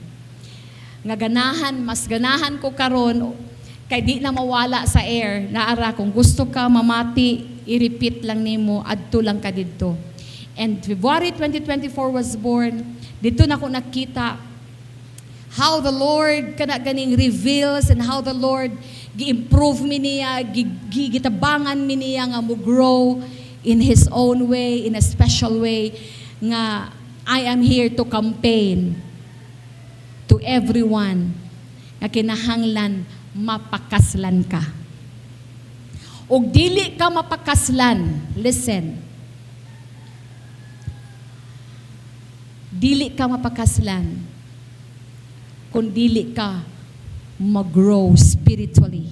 Nga ganahan, mas ganahan ko karon kay di na mawala sa air. Naara kung gusto ka mamati, i-repeat lang nimo, adto lang ka didto. And February 2024 was born. Dito na ko nakita how the Lord kana ganing reveals and how the Lord gi-improve mi niya, gitabangan mi niya nga mo grow in His own way, in a special way, nga I am here to campaign to everyone nga kinahanglan mapakaslan ka. Og dili ka mapakaslan, listen, dili ka mapakaslan kung dili ka mag-grow spiritually.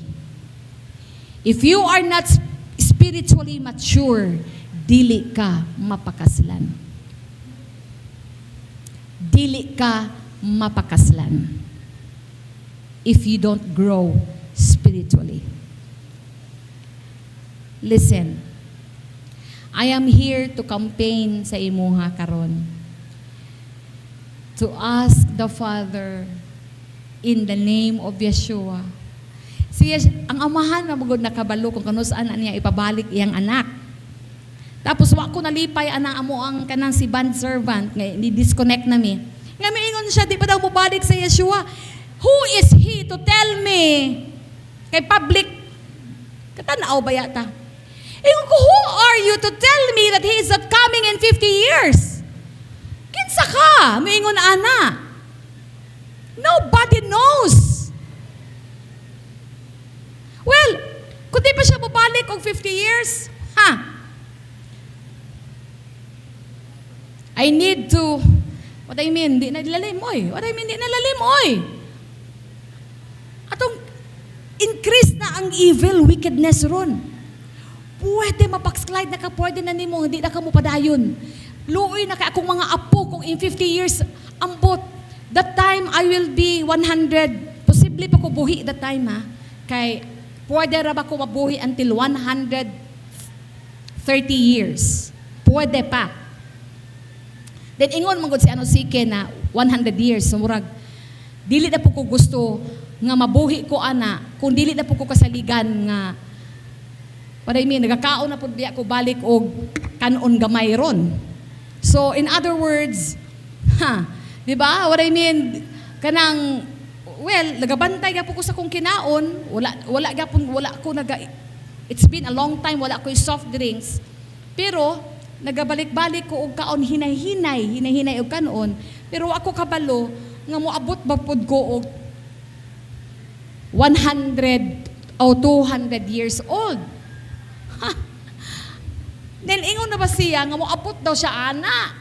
If you are not spiritually mature, dili ka mapakaslan. Dili ka mapakaslan if you don't grow spiritually. Listen, I am here to campaign sa imuha karon, to ask the Father in the name of Yeshua. Ang amahan na magod nakabalo kung kanusaan niya ipabalik iyang anak. Tapos wa ko nalipay anang amo ang kanang si band servant nga ni-disconnect na mi. Nga miingon siya di pa daw mobalik sa Yeshua. Who is he to tell me? Kay public katanaw ba yata? Ingon ko, who are you to tell me that he is not coming in 50 years? Kinsa ka? Miingon ana. Nobody knows. Well, kung di pa siya mabalik og 50 years, I need to, what I mean, di na lalim, oy. What I mean, di na lalim, oy. Atong increase na ang evil, wickedness ron. Pwede mapakslide na ka, pwede na nimo, hindi na ka mo padayon. Luoy na ka akong mga apo kung in 50 years, ambot. That time, I will be 100. Posible pa ko buhi that time, ha? Kay, pwede ra ba ko mabuhi until 130 years? Pwede pa. Then, ingon magod si Sike na 100 years. Sumurag, dili na po ko gusto nga mabuhi ko, ana, kung dili na po ko kasaligan nga, what I mean, nagakaon na po biya ko balik og kanon gamay ron. So, in other words, di ba? What I mean, kanang, well, nagabantay ka po ko sa kong kinaon, wala ko it's been a long time, wala ko yung soft drinks, pero, nagabalik-balik ko og kaon, hinay-hinay og kanon, pero ako kabalo, nga moabot bagpod ko og 100 o 200 years old. Then ingon na ba siya nga moabot daw siya ana?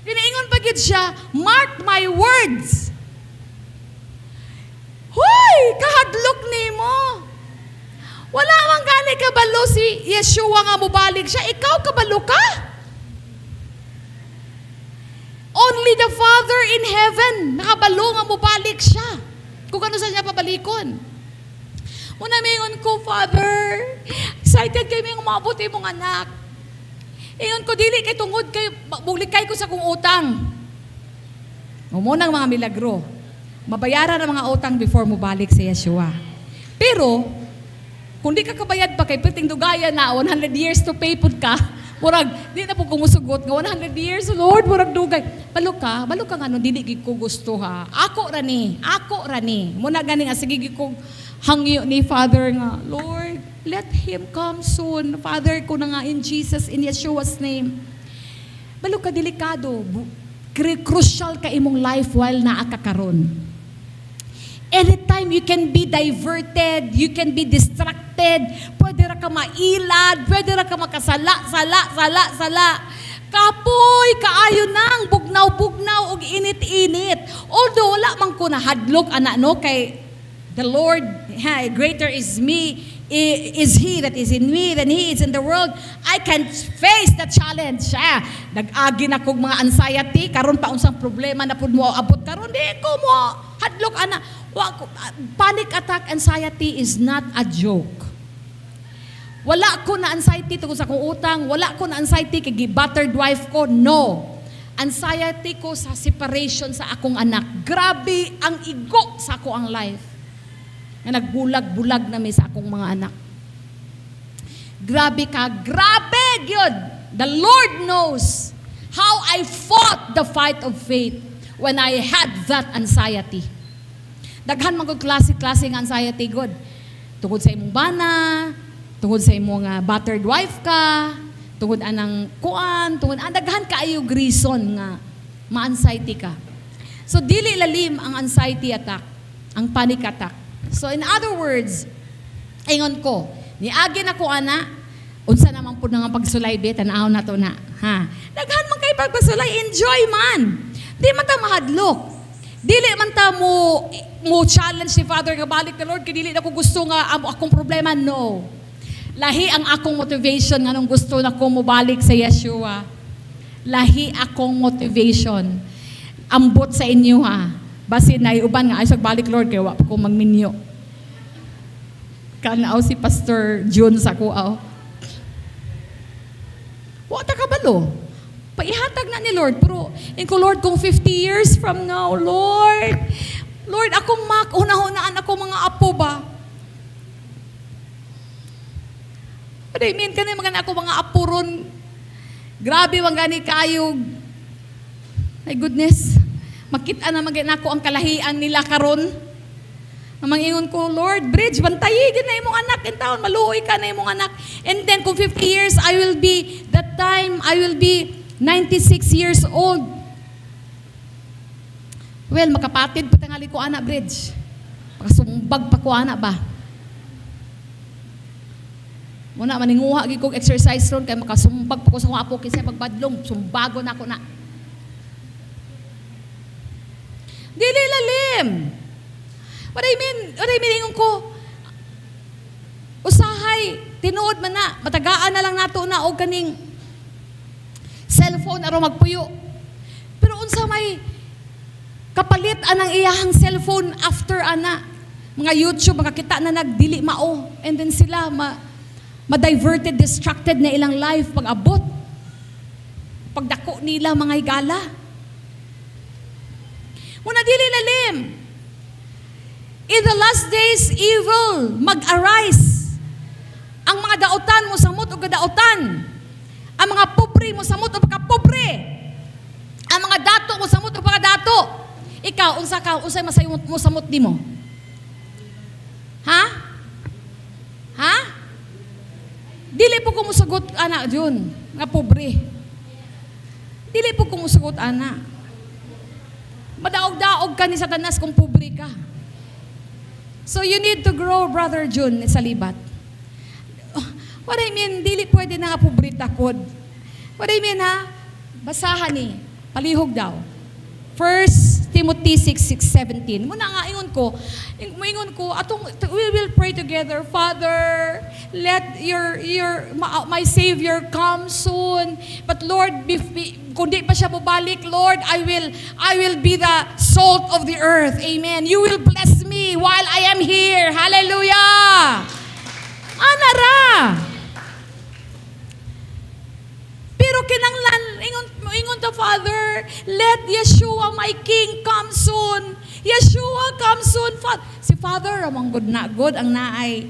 Ingon pa gid siya, mark my words. Hoy, kahadlok nimo. Wala man gani kabalo si Yeshua nga mobalik siya, ikaw kabalo ka. Only the Father in heaven nakabalo nga mobalik siya. Kung ano sa niya pabalikon. Muna mingon ko, Father, excited kami ng mabuti mong anak. Ingon ko, dili kay tungod kay, buglikay ko sa kong utang. Umunang mga milagro. Mabayaran ang mga utang before mo balik sa Yeshua. Pero, kung di ka kabayad pa kay piting dugaya na 100 years to pay pud ka, murag, di na po kumusugot nga 100 years, Lord, murag dugay. Balo ka nga no, dili gid ko gusto ha. Ako rani. Muna gani nga, sige gid ko hangyo ni Father nga, Lord, let Him come soon. Father ko na nga in Jesus, in Yeshua's name. Balo ka delikado, crucial ka imong life while naa ka karon. Anytime you can be diverted, you can be distracted, pwede ra ka mailad, pwede ra ka makasala. Kapoy, kaayo nang, bugnaw, og init-init. Although wala man ko na hadlok, anak no, kay the Lord, greater is He that is in me than He is in the world. I can face the challenge. Nag-agi na kong mga anxiety, karon pa unsang problema na pud mo abot karon, di ko mo hadlok, anak. Panic attack, anxiety is not a joke. Wala ko na anxiety tungkol sa akong utang, wala ko na anxiety kay battered wife ko, no. Anxiety ko sa separation sa akong anak. Grabe ang igo sa ako ang life. Na nagbulag-bulag na may sa akong mga anak. Grabe gyud. The Lord knows how I fought the fight of faith when I had that anxiety. Daghan man gud klase ng anxiety god. Tungod sa imong bana, tungod sa imong battered wife ka, tungod anang kuan, tungod daghan kaayo reason nga ma-anxiety ka. So dili lalim ang anxiety attack, ang panic attack. So in other words, ingon ko, niagi na ko ana, unsa naman pud nga pagsulaybe tan-aw na to na. Daghan man kay pagpasulay, enjoy man. Di man ta mahadlok. Dili man ta mo challenge si Father nga balik na Lord, kay dili na ko gusto nga akong problema, no. Lahi ang akong motivation nga nung gusto na ko mo balik sa Yeshua. Lahi akong motivation. Ambot sa inyo ha. Basin na uban nga ay balik Lord, kay wa ko magminyo. Kanaaw si Pastor June sa kuaw. Wa ta kabalo. Paihatag na ni Lord, pero ko Lord, kung 50 years from now, Lord, akong una-hunaan ako mga apo ba? But I mean, kanina mga ako mga apo ron, grabe wang gani kayo. My goodness, makita na magin ako ang kalahian nila karon. Namangingon ko, Lord, Bridge, bantayi din na imong anak, in taon, maluoy ka na imong anak. And then, kung 50 years, I will be 96 years old. Well, makapatid pa tangali ko anak, Bridge. Makasumbag pa ko anak ba? Muna, maninguha gid kong exercise ron, kaya makasumbag pa ko sa wapo, kasi pagbadlong, sumbago na ako na. Dili lalim. What I mean, ingon ko, usahay, tinuod man na, matagaan na lang nato na, o kaning, cellphone aron magpuyo. Pero unsa may kapalit anang iyahang cellphone after ana, mga YouTube makakita na nagdili mao, and then sila ma-diverted, distracted na ilang life pag abot, pagdako nila mga higala. Muna dili lalim. In the last days, evil mag-arise. Ang mga daotan mo samot o gadaotan. Ang mga pobre mo samot o pagka-pobre. Ang mga dato mo samot o pagka-dato. Ikaw, unsay masayot mo samot di mo? Ha? Dili po kumusugot, anak, Jun, nga pobre. Dili po kumusugot, anak. Madaog-daog ka ni Satanas kung pobre ka. So you need to grow, Brother Jun, sa libat. What I mean, dili pwede na nga pobrita kod. What I mean ha, basahan ni, palihog daw. 1 Timothy 6:17. Muna nga, ingon ko, we will pray together, Father, let my Savior come soon. But Lord, kung di pa siya bubalik, Lord, I will be the salt of the earth. Amen. You will bless me while I am here. Hallelujah. Anara. Pero kinanglan, ingon the Father, let Yeshua, my King, come soon. Yeshua, come soon. Si Father, amang good na good, ang naay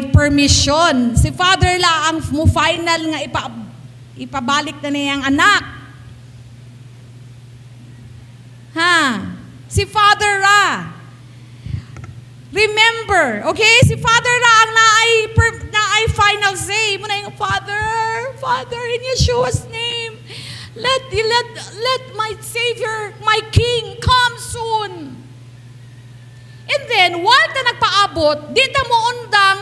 permission. Si Father la ang mo final nga ipabalik na niyang anak. Ha? Si Father ra. Remember, okay? Si Father ra ang naay final say. Muna yung Father, in Yeshua's name, let my Savior, my King, come soon. And then, while ta nagpaabot, di ta mo undang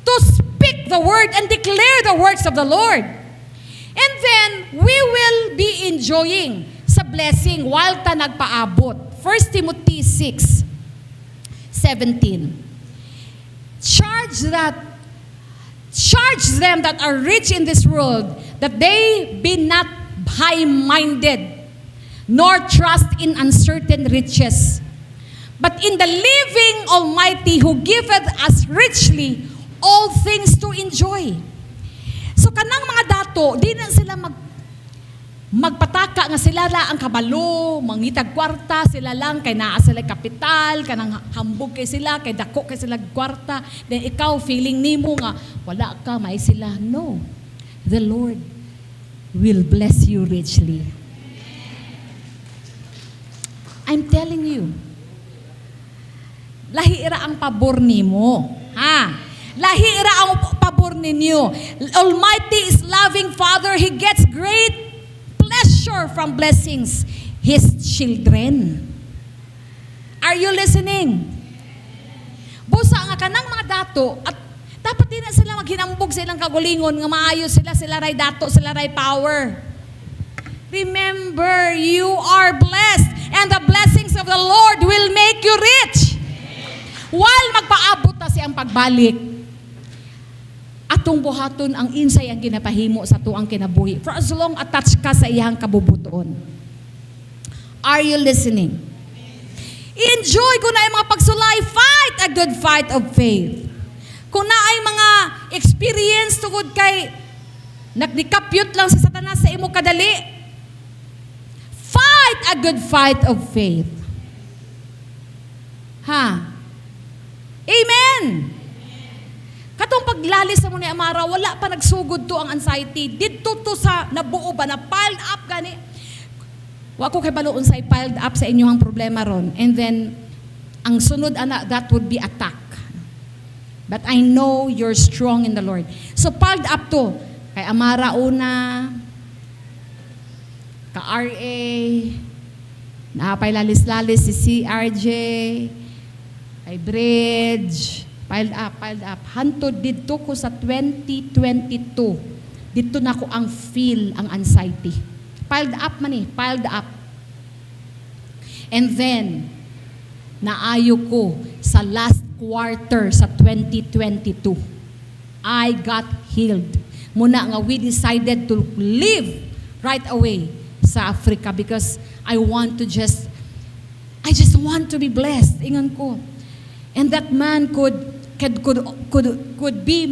to speak the word and declare the works of the Lord. And then, we will be enjoying sa blessing while ta nagpaabot. 1 Timothy 6:17. Charge them that are rich in this world, that they be not high-minded, nor trust in uncertain riches, but in the living Almighty who giveth us richly all things to enjoy. So kanang mga dato, di na sila magpataka nga sila la ang kabalo, mangitag kwarta, sila lang kay naa sila kapital, kanang hambog kay sila, kay dako kay sila kwarta, then ikaw feeling nimo nga wala ka, may sila. No. The Lord will bless you richly. I'm telling you. Lahira ang pabor nimo. Ha? Lahira ang pabor ninyo. Almighty is loving Father. He gets great pleasure from blessings His children. Are you listening? Busa nga kanang mga dato, at dapat din na sila maghinambog sa ilang kagulingon, nga maayos sila ray dato, sila ray power. Remember, you are blessed, and the blessings of the Lord will make you rich. While magpaabot na siyang pagbalik, atong buhaton ang insay ang ginapahimo sa tuang kinabuhi. For as long attached ka sa iyang kabubuton. Are you listening? Enjoy kung na ay mga pagsulay. Fight a good fight of faith. Kung na ay mga experience tungod kay nagdikapyot lang si Satanas sa imo kadali, fight a good fight of faith. Ha? Amen. Katong paglalis sa muna amara, wala pa nagsugod to ang anxiety. Dito to sa nabuo ba, na piled up gani. Wa ko kay baloon sa piled up sa inyong problema ron. And then, ang sunod ana, that would be attack. But I know you're strong in the Lord. So piled up to. Kay amara una, ka-RA, napay lalis-lalis si CRJ, kay Bridge, piled up. Hantod dito ko sa 2022. Dito na ko ang feel, ang anxiety. Piled up man piled up. And then, naayo ko sa last quarter sa 2022. I got healed. Muna nga we decided to live right away sa Africa because I just want to be blessed. Ingon ko. And that man could be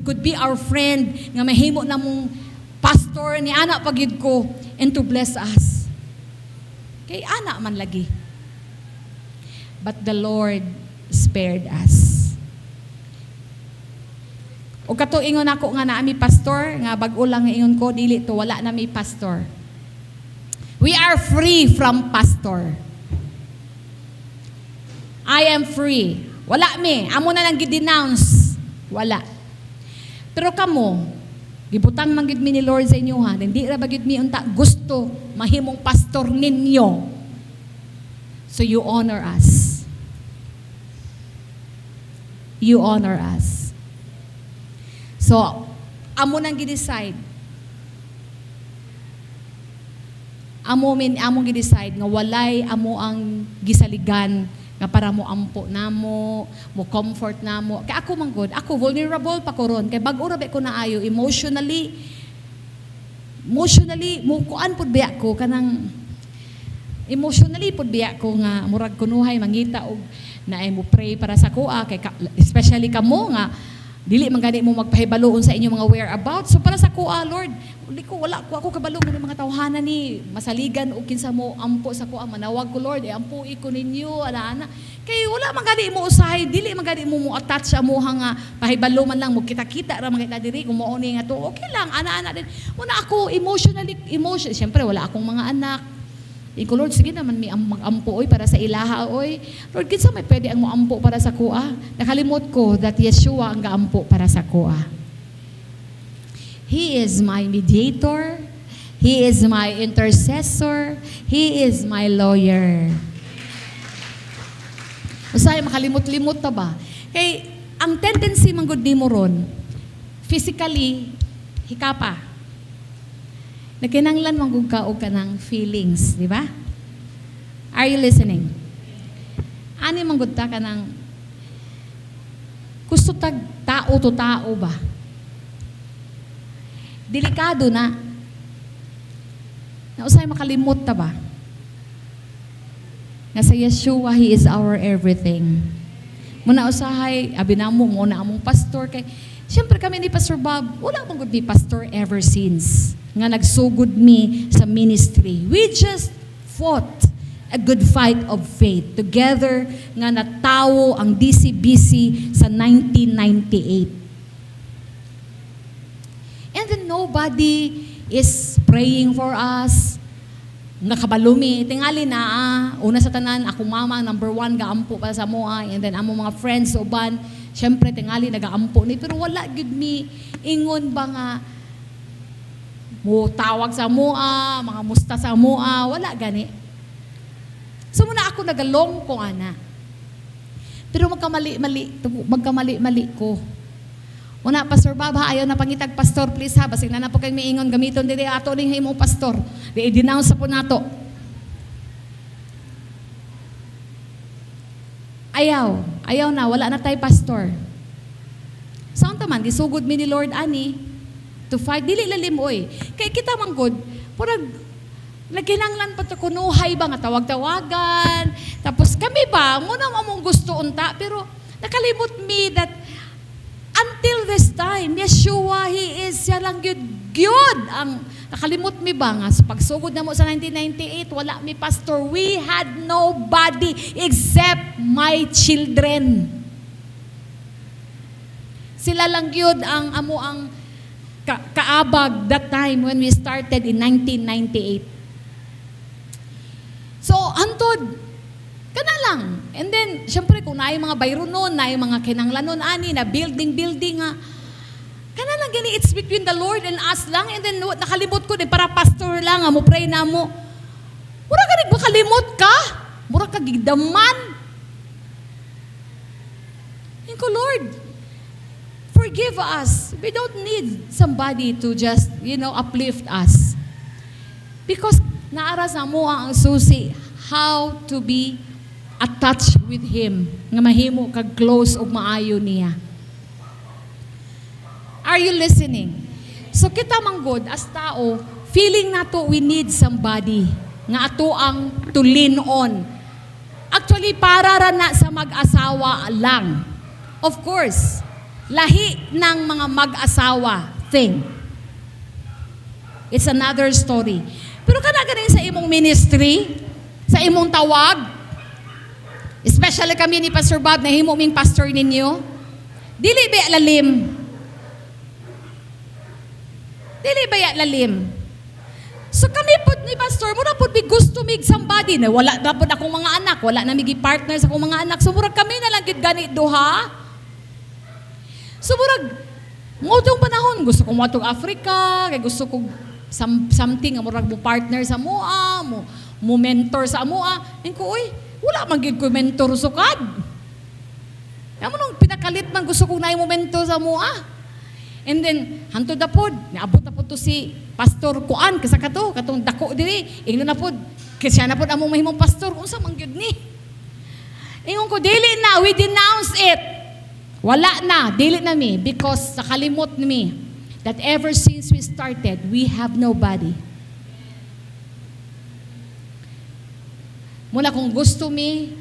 could be our friend nga mahimo na mong pastor ni ana pagid ko and to bless us. Kay ana man lagi. But the Lord spared us. O kato ingon ako nga naa mi pastor nga bag-o lang ingon ko dili to wala na mi pastor. We are free from pastor. I am free. Wala mi. Amo na lang gidenounce. Wala. Pero kamo, gibutang man gid mi ni Lord sa inyo ha. Hindi ra ba gid mi unta gusto mahimong pastor ninyo. So you honor us. You honor us. So, amo nang gi-decide. Among gi-decide nga walay amo ang gisaligan nga para mo ampo namo, mo comfort namo. Kay ako man good, ako vulnerable pa ko ron kay bag-o ra ba ko naayo emotionally mo kuan pud biya ko kanang emotionally pud biya ko nga murag kunuhay mangita og naay mo pray para sa kuha kay especially kamo nga Dili man gani mo magpahibaloon sa inyong mga whereabouts. So para sa kuha, Lord, wala ko ako kabalo ng mga tawhanan ni masaligan o kinsa mo ampo sa kuha. Manawag ko, Lord, ampui ko ninyo, ana. Kay wala man gani mo usahay, dili man gani mo attach sa mo nga pahibalo man lang mo kita-kita ra mga diri kung mao ni nga to. Okay lang, ana din. Muna ako emotion. Siyempre wala akong mga anak. Iko, Lord, sige naman may mag-ampo oy para sa ilaha oy. Lord, kinsa may pwede ang moampo para sa kuha? Nakalimot ko that Yeshua ang gaampo para sa kuha. He is my mediator. He is my intercessor. He is my lawyer. Usay makalimot-limot ta ba? Kay ang tendency man gud nimo ron, physically hikapa. Nagkinanglan manggug ka og kanang feelings, di ba? Are you listening? Ani manggud ta kanang gusto tag tao to tao ba? Delikado na. Nausay makalimot ta ba? Nga sa Yeshua, He is our everything. Muna usahay, abinamo mo na among pastor kay siyempre kami ni Pastor Bob, wala mong good ni pastor ever since nga nagsugod me sa ministry. We just fought a good fight of faith together nga natawo ang DCBC sa 1998. And then nobody is praying for us. Nakabalumi, tingali na una sa tanan, ako mama, number 1, gaampo para sa moa, and then amo mga friends, uban, syempre tingali, nagaampo ni, pero wala good me, ingon ba nga, mo tawag sa moa, mga musta sa moa, wala gani. So muna ako nagalong ko, ana. Pero magkamali-mali ko. Una, Pastor Bob, ha, ayaw na pangitag pastor, please ha, basig na po kayo may ingon, gamiton dili ato ning himo pastor. Di i-denounce sa po nato. Ayaw na, wala na tayo pastor. Saan taman, disugod mi ni Lord ani, to fight, dili lalim oy. Kay kita manggod, purag, nagkinanglan pa ito, kunuhay ba nga tawag-tawagan, tapos kami ba, muna among gusto unta, pero nakalimot mi that, until this time, Yeshua, He is, siya lang good. Ang nakalimot mi ba nga, sa pagsugod na mo sa 1998, wala mi pastor. We had nobody except my children. Sila lang yun ang amo ang kaabag that time when we started in 1998. So, antod, kana lang. And then, syempre, kung naay mga bayro nun, naay mga kinanglan nun, ani, na building, nga, kana lang gani, it's between the Lord and us lang. And then, nakalimot ko, para pastor lang, mo pray na mo. Mura ka rin, makalimot ka? Mura ka gigdaman? Yung ko, Lord, forgive us. We don't need somebody to just, uplift us. Because, naaras na mo ang susi, how to be attached with Him, nga mahimo kag close og maayo niya. Are you listening? So kita manggod as tao, feeling nato we need somebody nga ato ang to lean on. Actually, para ra na sa mag-asawa lang. Of course, lahi ng mga mag-asawa thing. It's another story. Pero kana ganin sa imong ministry, sa imong tawag, especially kami ni Pastor Bob na himuming pastor ninyo, dili ba lalim? Dili ba lalim? So kami po ni Pastor, mura po gusto mig somebody na wala na po akong mga anak, wala na migi partner sa akong mga anak, so murag kami na lang gid gani duha. So murag, ngutong panahon, gusto kong matog Africa, kay gusto kong something, murag mo partner sa mua, mo mentor sa mua, and ko, wala man gid ko mentor sukad. Amo nung pinakalit man gusto kong naay mo mentor sa mua. And then hantod na pod, naabot na pod to si Pastor Kuan kasa katong dako diri. Ingno na pod, kasi na pod among mahimong pastor unsa man gyud ni. Ingon ko dili na, we denounce it. Wala na, dili na mi because nakalimot mi that ever since we started, we have nobody. Muna kung gusto mi,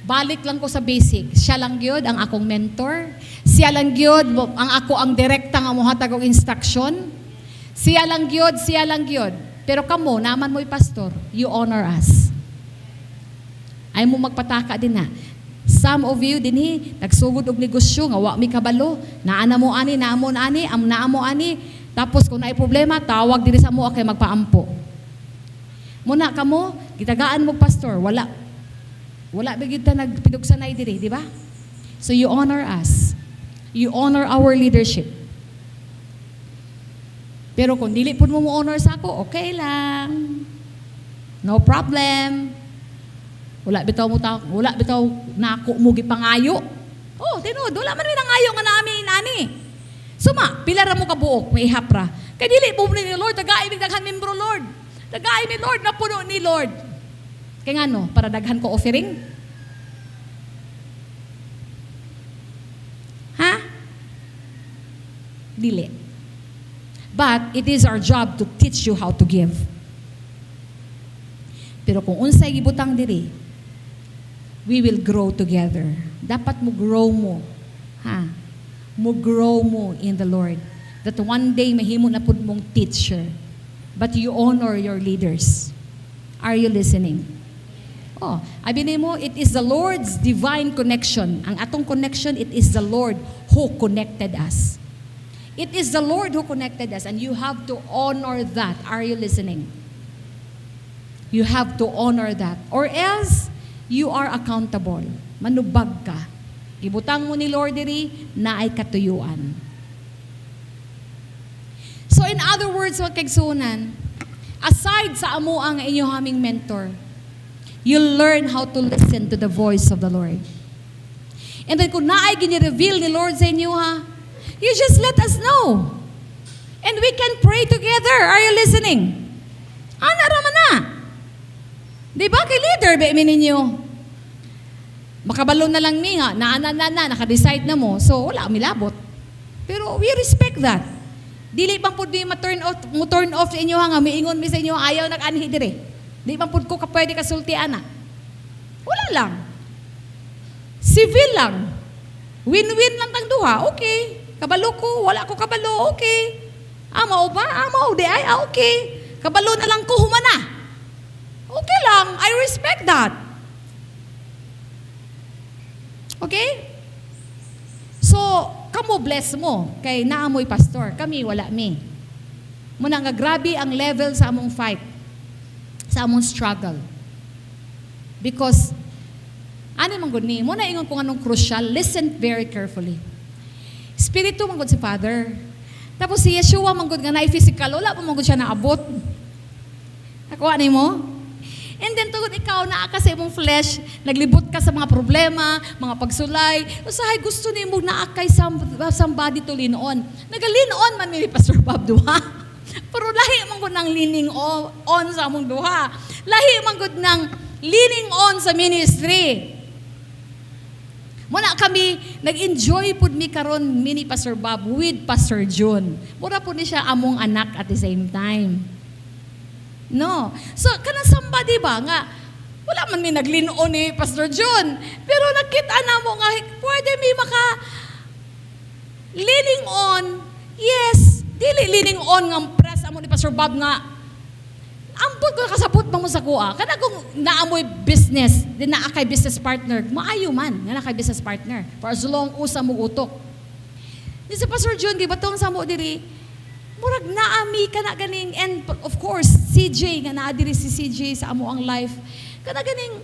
balik lang ko sa basic. Siya lang yun ang akong mentor. Siya lang gyud ang ako ang direkta nga mohatag og instruction. Siya lang gyud. Pero kamo naman mo'y pastor, you honor us. Ay mo magpataka din na. Some of you dinhi nagsugod og negosyo nga wa mi kabalo, naana mo ani, naamo ani, tapos kung naay problema tawag diri sa mo kay magpaampo. Muna kamo gitagaan mo pastor, wala bigid ta nagpidugsanay diri, di ba? So you honor us. You honor our leadership. Pero kung dili pud mo honor sa ako, okay lang. No problem. Wala bitaw nako mo gipangayo. Oh, tinud, wala man mi nangayo nga namin ani. Suma, pila ra mo ka buok, may hapra. Kay dili po ni Lord, tagaay mig daghan membro Lord. Tagaay mi Lord na puno ni Lord. Kay ngano, para daghan ko offering? Ha? Dili. But it is our job to teach you how to give. Pero kung unsay gibutang diri, we will grow together. Dapat mo grow mo. Ha? Mo grow mo in the Lord. That one day mahimo na pud mong teacher. But you honor your leaders. Are you listening? Oh, abi nimo, it is the Lord's divine connection. Ang atong connection, it is the Lord who connected us. It is the Lord who connected us, and you have to honor that. Are you listening? You have to honor that. Or else, you are accountable. Manubag ka. Gibutang mo ni Lord diri na ay katuyuan. So in other words, mga kaigsunan, aside sa amo ang inyong haming mentor, you'll learn how to listen to the voice of the Lord. And then kung naay gini-reveal ni Lord sa inyo ha, you just let us know. And we can pray together. Are you listening? Ana raman na. Di ba kay leader, be ninyo? Makabalo na lang mi nga, naka-decide na mo, so wala kami labot. Pero we respect that. Dili bang pud mi ma-turn off sa inyo nga, miingon mi sa inyo, ayaw nag-anhi dire. Di bang pud ko pwede kasultian na. Wala lang. Civil lang. Win-win lang tang duha, okay. Kabalo ko, wala ko kabalo, okay. Amaw ba? Amaw, di ay, okay. Kabalo na lang ko, humana. Okay lang, I respect that. Okay? So, kamo bless mo, kay naamoy pastor, kami wala mi. Muna nga grabe ang level sa among fight, sa among struggle. Because, ano man gud ni, muna ingon kung anong crucial, listen very carefully. Espiritu man gud si Father. Tapos si Yeshua man gud nga na physical, wala pa man gud siya naabot. Nakuha ni mo? And then tugod ikaw naa ka sa imong flesh, naglibot ka sa mga problema, mga pagsulay. Usahay gusto nimo naa kay somebody to lean on. Nagalin on man ni Pastor Bob duha. Pero lahi man gud nang leaning on sa among duha. Lahi man gud nang leaning on sa ministry. Muna kami, nag-enjoy pud mi karon mini Pastor Bob with Pastor June. Mura po ni siya among anak at the same time. No. So, kana somebody ba nga, wala man mi naglinoon ni Pastor June, pero nakita na mo nga, pwede mi maka leaning on, yes, dili leaning on nga press amo ni Pastor Bob nga, ampun ko kasabot mo sa kuha. Kana kung naamoy business, din naa kay business partner, maayo man, nga na kay business partner, for as long usa mo utok. Di sa Pastor June, di ba tong samo diri, murag naami ka na ganing, and of course, CJ, nga naa diri si CJ sa amo ang life, kana ganing,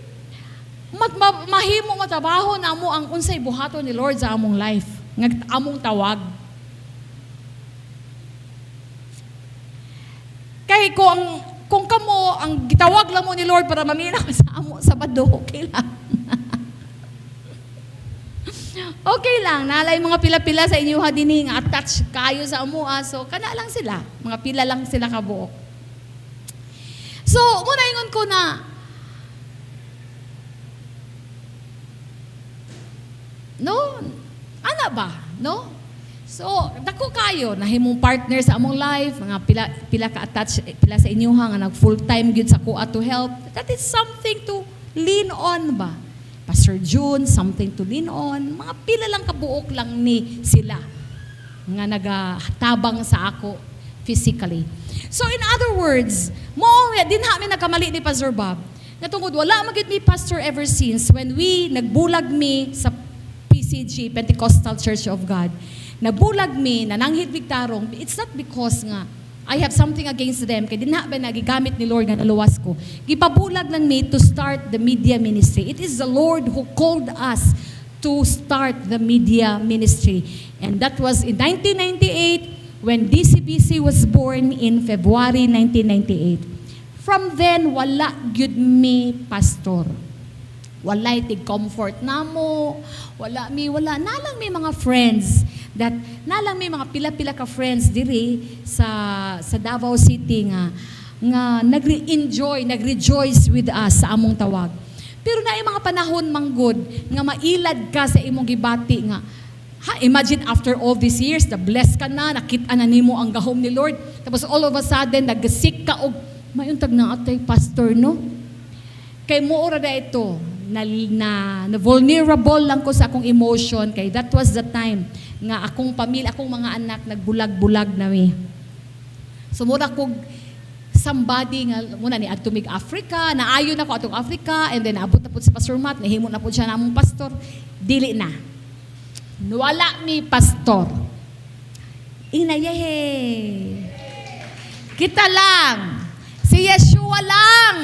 mahimo matrabaho na amo ang unsay buhaton ni Lord sa among life, nga among tawag. Kay kung kamo, ang gitawag lang mo ni Lord para mamina sa amo sa Sabado, okay lang. Okay lang, nalay mga pila-pila sa inyo hadini nga attach kayo sa amo, so kana lang sila, mga pila lang sila kabuok. So, muna ingon ko na, no, ana ba, no? So, dako kayo, nahimong partner sa among life, mga pila ka-attach, pila sa inyo nga nag full-time gyud sa kuha to help. That is something to lean on ba? Pastor June, something to lean on. Mga pila lang kabuok lang ni sila nga nagatabang sa ako physically. So in other words, din namin nakamali ni Pastor Bob. Natungod, wala magit mi pastor ever since when we nagbulag mi sa PCG, Pentecostal Church of God. Nagbulag mi, nananghid bigtarong, it's not because nga I have something against them, kaya din na ba nagigamit ni Lord nga naluwas ko. Gipabulag lang mi to start the media ministry. It is the Lord who called us to start the media ministry. And that was in 1998 when DCBC was born in February 1998. From then, wala gyud mi pastor. Walay tig comfort namo, wala. Nalang may mga friends that nalang may mga pila-pila ka friends diri sa Davao City nga nagre-rejoice with us sa among tawag. Pero na mga panahon manggod nga mailad ka sa imong gibati nga imagine after all these years, na bless ka na, nakita na nimo ang gahom ni Lord. Tapos all of a sudden, nagsik ka og mayuntag na atay pastor, no? Kay muora na ito, na vulnerable lang ko sa akong emotion, kay that was the time nga akong pamilya, akong mga anak, nagbulag-bulag na mi. So mura kog somebody nga, muna ni Atumig Africa, naayon ako atong Africa, and then abot na po si Pastor Matt, nahimo na po siya namong pastor, dili na. Wala mi pastor. Inayahe. Kita lang. Si Yeshua lang.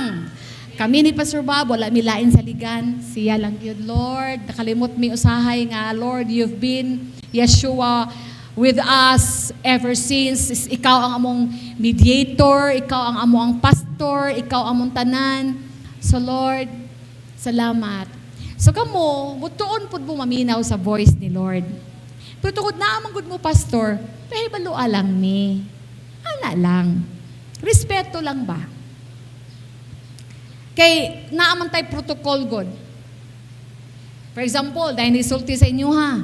Kami ni Pastor Bob, wala mi lain sa ligan. Siya lang yun, Lord. Nakalimot mi usahay nga, Lord, you've been Yeshua with us ever since. Ikaw ang among mediator, ikaw ang among pastor, ikaw ang among tanan. So Lord, salamat. So kamo, mutuon po mo maminaw sa voice ni Lord. Pero tungod na amang good mo, pastor, pahibalo alang mi. Ala lang. Respeto lang ba? Kay naaman tayo protocol god. For example, dahil nisulti sa inyo ha,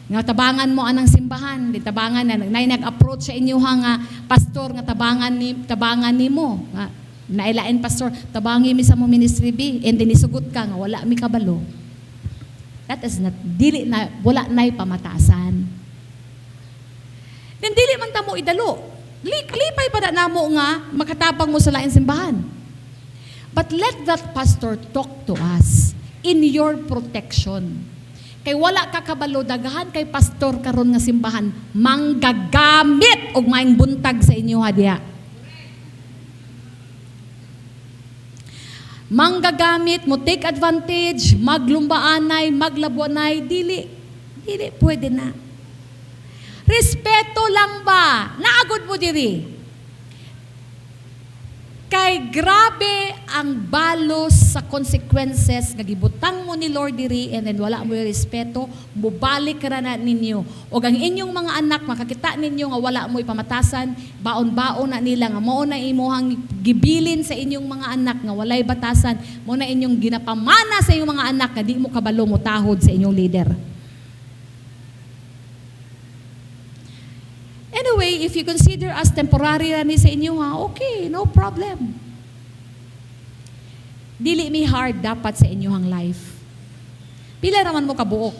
nga tabangan mo anang simbahan, di tabangan na nag-approach sa inyo ha nga pastor nga tabangan ni mo. Nga, nailain pastor, tabangi mi sa mo ministry B, and then isugot ka nga wala mi kabalo. That is not, dili na, wala na'y pamatasan. Then dili man tamo idalo. Lipay pa na mo nga, makatapang mo sa lain simbahan. But let that pastor talk to us in your protection. Kay wala ka kabalo, dagahan kay pastor karon nga simbahan, manggagamit og maing buntag sa inyo hadiya. Manggagamit mo, take advantage, maglumbaanay, maglabuanay, dili pwede na. Respeto lang ba? Naagod mo diri. Kay grabe ang balos sa consequences nga gibutang mo ni Lord diri, and then wala mo yung respeto, mubalik ka na ninyo. O ang inyong mga anak, makakita ninyo nga wala mo ipamatasan, baon-baon na nila nga mao na imuhang gibilin sa inyong mga anak nga walay batasan, mao na inyong ginapamana sa inyong mga anak nga di mo kabalo mo tahod sa inyong leader. Anyway, if you consider us temporary ni sa inyo ha, okay, no problem. Dili mi hard dapat sa inyong life. Pila raman mo kabuok.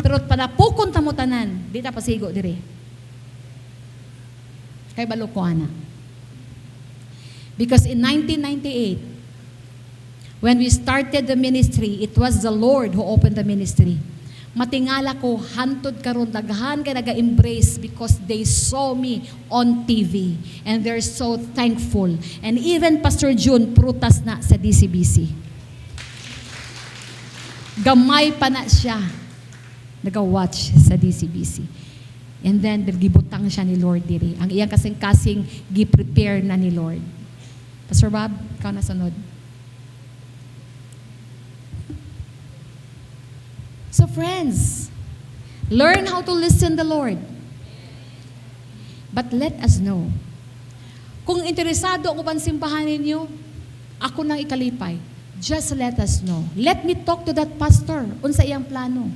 Pero panapukon ta mo tanan, di ta pasigo dire. Kay balo ko ana. Because in 1998, when we started the ministry, it was the Lord who opened the ministry. Matingala ko, hantod karon daghan kay naga-embrace because they saw me on TV. And they're so thankful. And even Pastor June, prutas na sa DCBC. Gamay pa na siya. Naga-watch sa DCBC. And then, gibutang siya ni Lord diri. Ang iyang kasing-kasing gi-prepare na ni Lord. Pastor Bob, ikaw na sunod. So friends, learn how to listen the Lord. But let us know. Kung interesado ako pan simbahan ninyo, ako nang ikalipay. Just let us know. Let me talk to that pastor unsa iyang plano.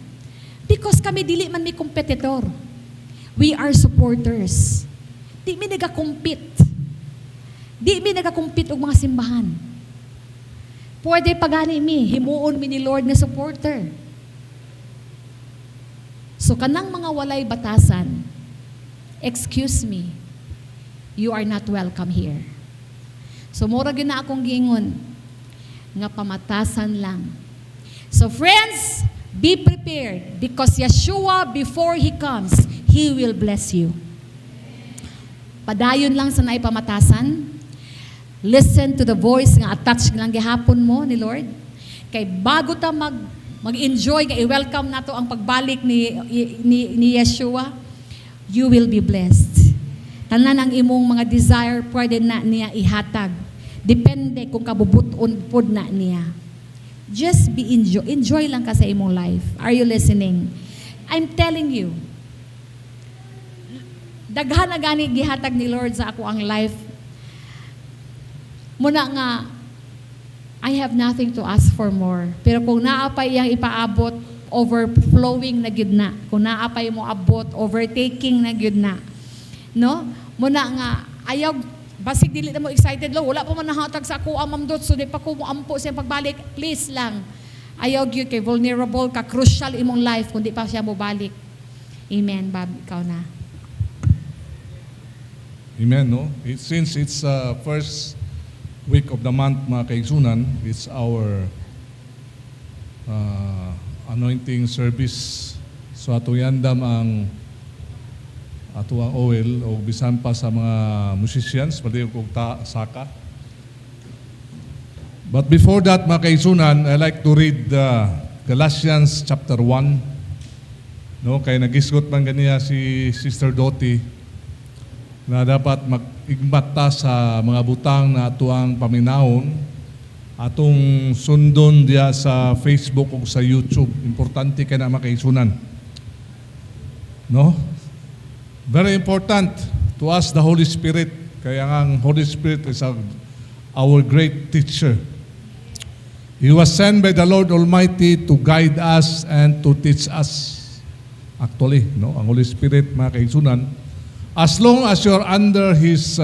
Because kami dili man mi kompetitor. We are supporters. Di mi nagakompete. Di mi nagakompete og mga simbahan. Pwede pagani mi, himuon mi ni Lord nga supporter. So kanang mga walay batasan, excuse me, you are not welcome here. So mura gyud na akong giingon nga pamatasan lang. So friends, be prepared because Yeshua before He comes, He will bless you. Padayon lang sa naay pamatasan. Listen to the voice nga attach lang gihapon mo ni Lord. Kay bago ta mag-enjoy, nga i-welcome nato ang pagbalik ni Yeshua, you will be blessed. Tanan ang imong mga desire, pwede na niya ihatag. Depende kung kabubuton pod na niya. Just be enjoy lang ka sa imong life. Are you listening? I'm telling you, daghan na gani gihatag ni Lord sa ako ang life. Muna nga, I have nothing to ask for more. Pero kung naapay iyang ipaabot, overflowing na gyud na. Kung naapay mo abot, overtaking na gyud na. No? Muna nga, ayaw, basig dili na mo excited lo, wala pa man nahatag sa ako amamdot, so di pa ko mo ampo siya pagbalik, please lang. Ayaw gyud kay vulnerable ka, crucial imong life kung di pa siya mo balik. Amen, Bob, ikaw na. Amen, no? Since it's first week of the month, mga kaigsunan, it's our anointing service. So ato yandam ang ato ang oil o bisan pa sa mga musicians, pwede kong saka. But before that, mga kaigsunan, I like to read Galatians chapter 1. No, kay nagisgot man ganiya si Sister Dottie na dapat mag-igmata sa mga butang na ato ang paminahon, atong sundon diya sa Facebook o sa YouTube. Importante kay na makaisunan. No? Very important to ask the Holy Spirit. Kaya ang Holy Spirit is our great teacher. He was sent by the Lord Almighty to guide us and to teach us. Actually, no, ang Holy Spirit, mga kaisunan, as long as you're under His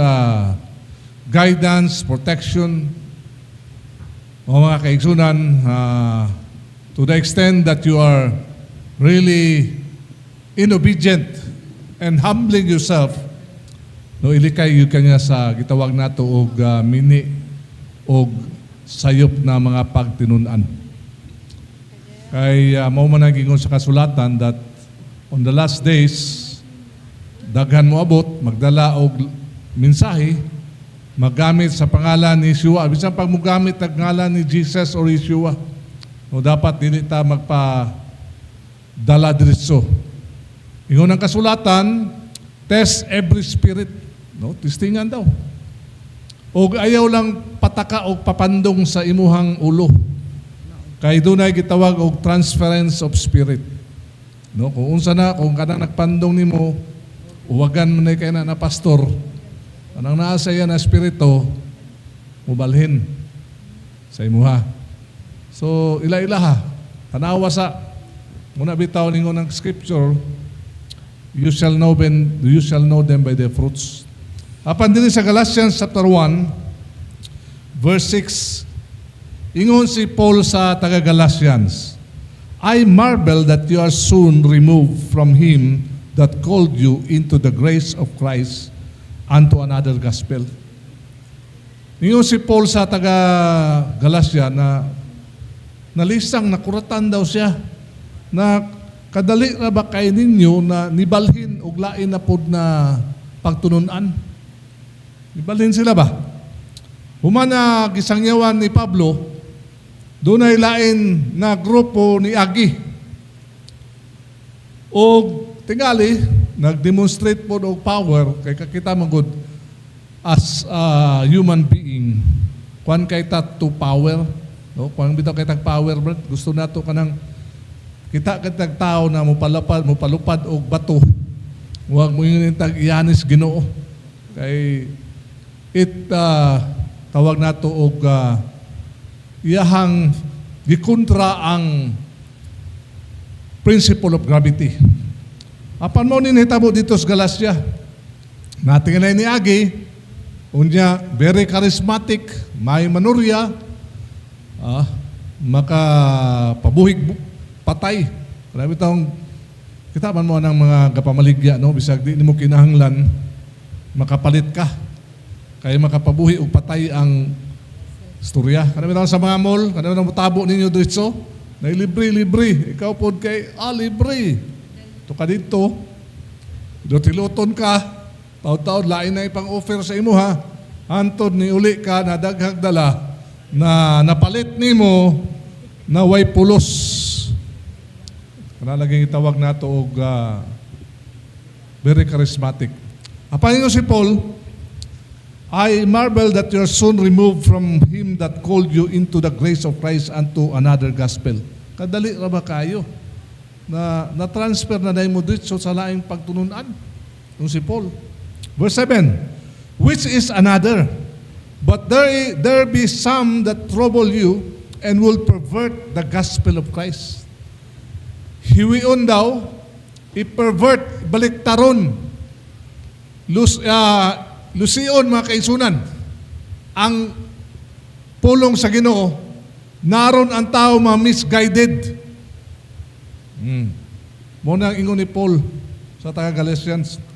guidance, protection, mga kaigsunan, to the extent that you are really inobedient and humbling yourself, no, ilikay yun kanya sa gitawag nato og mini og sayop na mga pagtinunan. Kay mao man ang gingon sa kasulatan that on the last days, daghan mo abot, magdala og mensahe, maggamit sa pangalan ni Yeshua. Bisan pag mogamit ang pangalan ni Jesus or Yeshua, o dapat dili ta magpa-dala diretso. Ingon ang kasulatan, test every spirit. No? Testingan daw. O ayaw lang pataka o papandong sa imuhang ulo. Kay dunay gitawag og transference of spirit. No? Kung unsa na, kung kanang nagpandong nimo, uwagan mo na kayo na pastor, anang naasa yan na espiritu, mubalhin sa imuha. So, ila-ila ha. Tanawa sa, muna bitaw ningo ng scripture, you shall know them by their fruits. Apan din sa Galatians chapter 1, verse 6, ingon si Paul sa taga-Galatians, I marvel that you are soon removed from him that called you into the grace of Christ unto another gospel. Ngayon si Paul sa taga-Galacia na nalisang, nakuratan daw siya na kadali na ba kay ninyo na nibalhin og lain na pod na pagtununan. Nibalhin sila ba? Humana gisangyawan ni Pablo, doon ay lain na grupo ni Agi. O tingali, nag-demonstrate po ng power kay kakita magod as a human being. Kuan kay to power. No? Kuan bitaw kay power, bro. Gusto nato kanang kita kitag tao na mupalupad og bato. Huwag mo yung iyanis Ginoo. Kay tawag nato og iyahang gikontra ang principle of gravity. Apan mo ninitabo dito sa Galacia. Natingnan ni Agi, unya very charismatic, may manurya, makapabuhig patay. Marami taong kita man mo ng mga gapamaligya, no? Bisag di mo kinahanglan makapalit ka. Kaya makapabuhi o patay ang istorya. Marami taong sa mga mall, marami taong mutabo ninyo dito. Na libre. Ikaw po kay, libre. Ito ka dito. Tiluton ka. Taon-taon, lain na ipang offer sa imo ha. Antod ni uli ka na daghang dala na napalit nimo na way pulos. Kanalaging itawag nato og very charismatic. Apan si Paul, I marvel that you are soon removed from him that called you into the grace of Christ unto another gospel. Kadali ra ba kayo na transfer na mo dito sa laing pagtununan ng si Paul. Verse 7, which is another, but there be some that trouble you and will pervert the gospel of Christ. Hiwion daw, i-pervert, baliktaron, lusion mga kaisunan, ang pulong sa Ginoo, naron ang tao mga misguided. Muna ang ingon ni Paul sa taga-Galatians.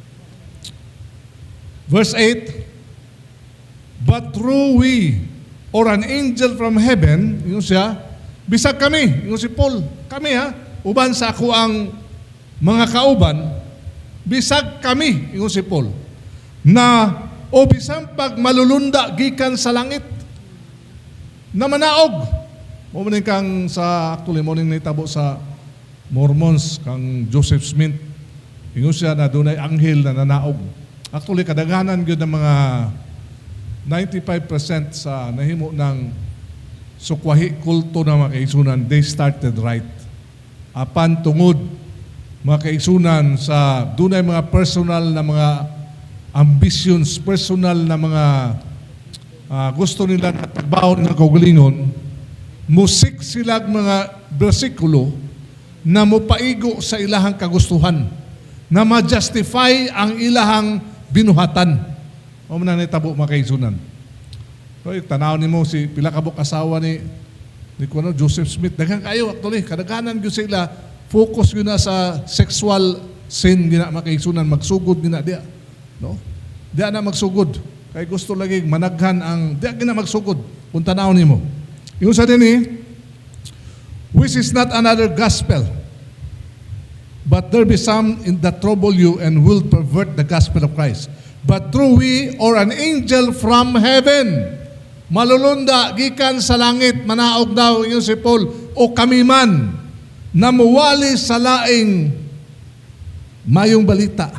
Verse 8, but through we, or an angel from heaven, yun siya, bisag kami, yun si Paul, kami uban sa ako ang mga kauban, bisag kami, yun si Paul, na o bisang pag malulunda gikan sa langit, na manaog. Muning kang sa, actually, muning naitabo sa Mormons, kang Joseph Smith, yun siya na doon ay anghel na nanaog. Actually, kadaghanan yun ng mga 95% sa nahimo ng sukwahi kulto na mga kaisunan, they started right. Apan tungod, mga kaisunan, sa dunay mga personal na mga ambitions, personal na mga gusto nila na tagbaon ng kaugalingon, musik sila mga bersikulo na mupaigo sa ilahang kagustuhan, na ma-justify ang ilahang binuhatan. O man na itabo mga kaisunan. So, tanaw ni mo si pila kabuk asawa ni Joseph Smith. Daghang kayo actually, kadaghanan gyud sila focus yun na sa sexual sin gina mga kaisunan, magsugod gina dia. No? Dia na magsugod. Kay gusto lagi managhan ang dia gina magsugod. Kung tanaw nimo. Yung sa dinhi, which is not another gospel, but there be some in that trouble you and will pervert the gospel of Christ. But through we, or an angel from heaven, malulunda gikan sa langit, manaog daw yung si Paul, o kami man, namuwali sa laing mayong balita,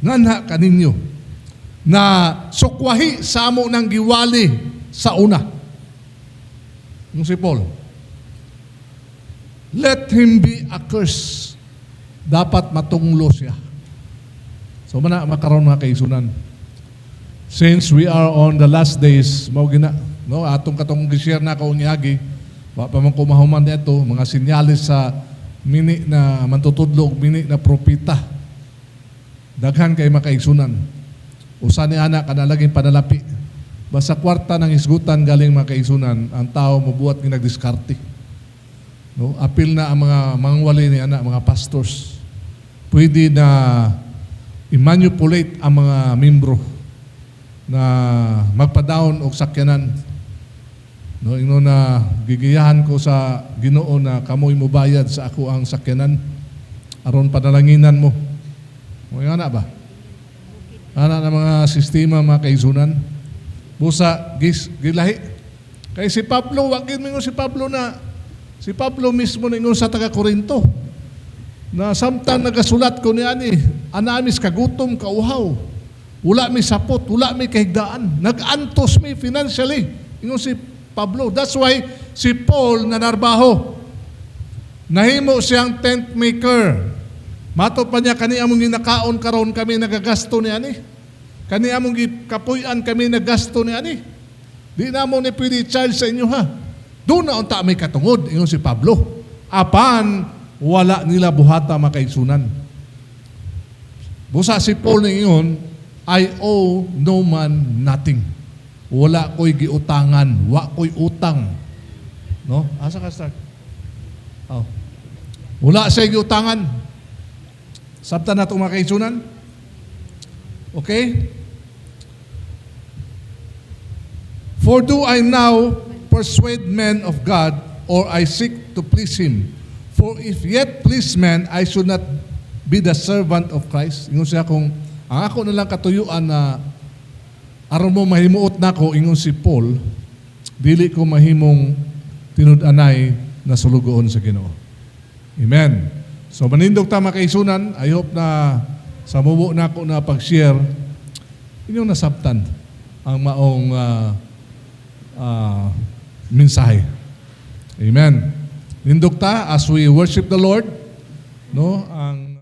nganha kaninyo, na sukwahi sa amo ng giwali sa una. Yung si Paul, let him be accursed. Dapat matunglo siya. So makaroon mga kaisunan. Since we are on the last days, no, atong katong gi-share na ko niagi, wa pa man kumahuman dito, mga sinyalis sa mini na mantutudlo, mini na propita. Daghan kay mga kaisunan. Usa ni ana kanalaging panalapi. Basta kwarta ng isgutan galing mga kaisunan, ang tao mobuhat nga nagdiskarte. No, apil na ang mga mangwali ni ana, mga pastors. Pwede na i-manipulate ang mga membro na magpa-down o sakyanan. No, ino na gigiyahan ko sa Ginoo na kamoy mo bayad sa ako ang sakyanan aron panalanginan mo. O ana ba? Ana na mga sistema mga kaisunan. Busa gilahi. Kay si Pablo, wagin mo si Pablo na si Pablo mismo ningon sa taga Corinto na samtang nagasulat ko ni ani, anamis kagutom, kauhaw, wala mi sapot, wala mi kahigdaan, nag-antos mi financially. Ingon si Pablo. That's why si Paul nanarbaho. Nahimo siyang tent maker. Mato pa niya, kani among ginakaon karon kami nagagasto ni ani. Kani among kapuy-an kami nagasto ni ani. Di na mo ni pwede charge sa inyo ha. Doon na unta may katungod, ingon si Pablo. Apan, wala nila buhata makaisunan. Busa si Paul ningon, I owe no man nothing. Wala ko'y giutangan, wa ko'y utang. No? Asa ka start? Oh. Wala sa utangan. Sabta na itong mga kaisunan. Okay? For do I now persuade men of God, or I seek to please Him? For if yet please men, I should not be the servant of Christ. Ingon siya kung, ang ako nalang katuyuan na aron mo mahimuot na ko, ingon si Paul, dili ko mahimong tinud-anay na sulugoon sa Ginoo. Amen. So manindog ta mga kaisunan, I hope na sa mubo na ako na pag-share, inyong nasabtan ang maong mensahe. Amen. Nindog ta as we worship the Lord, no? Ang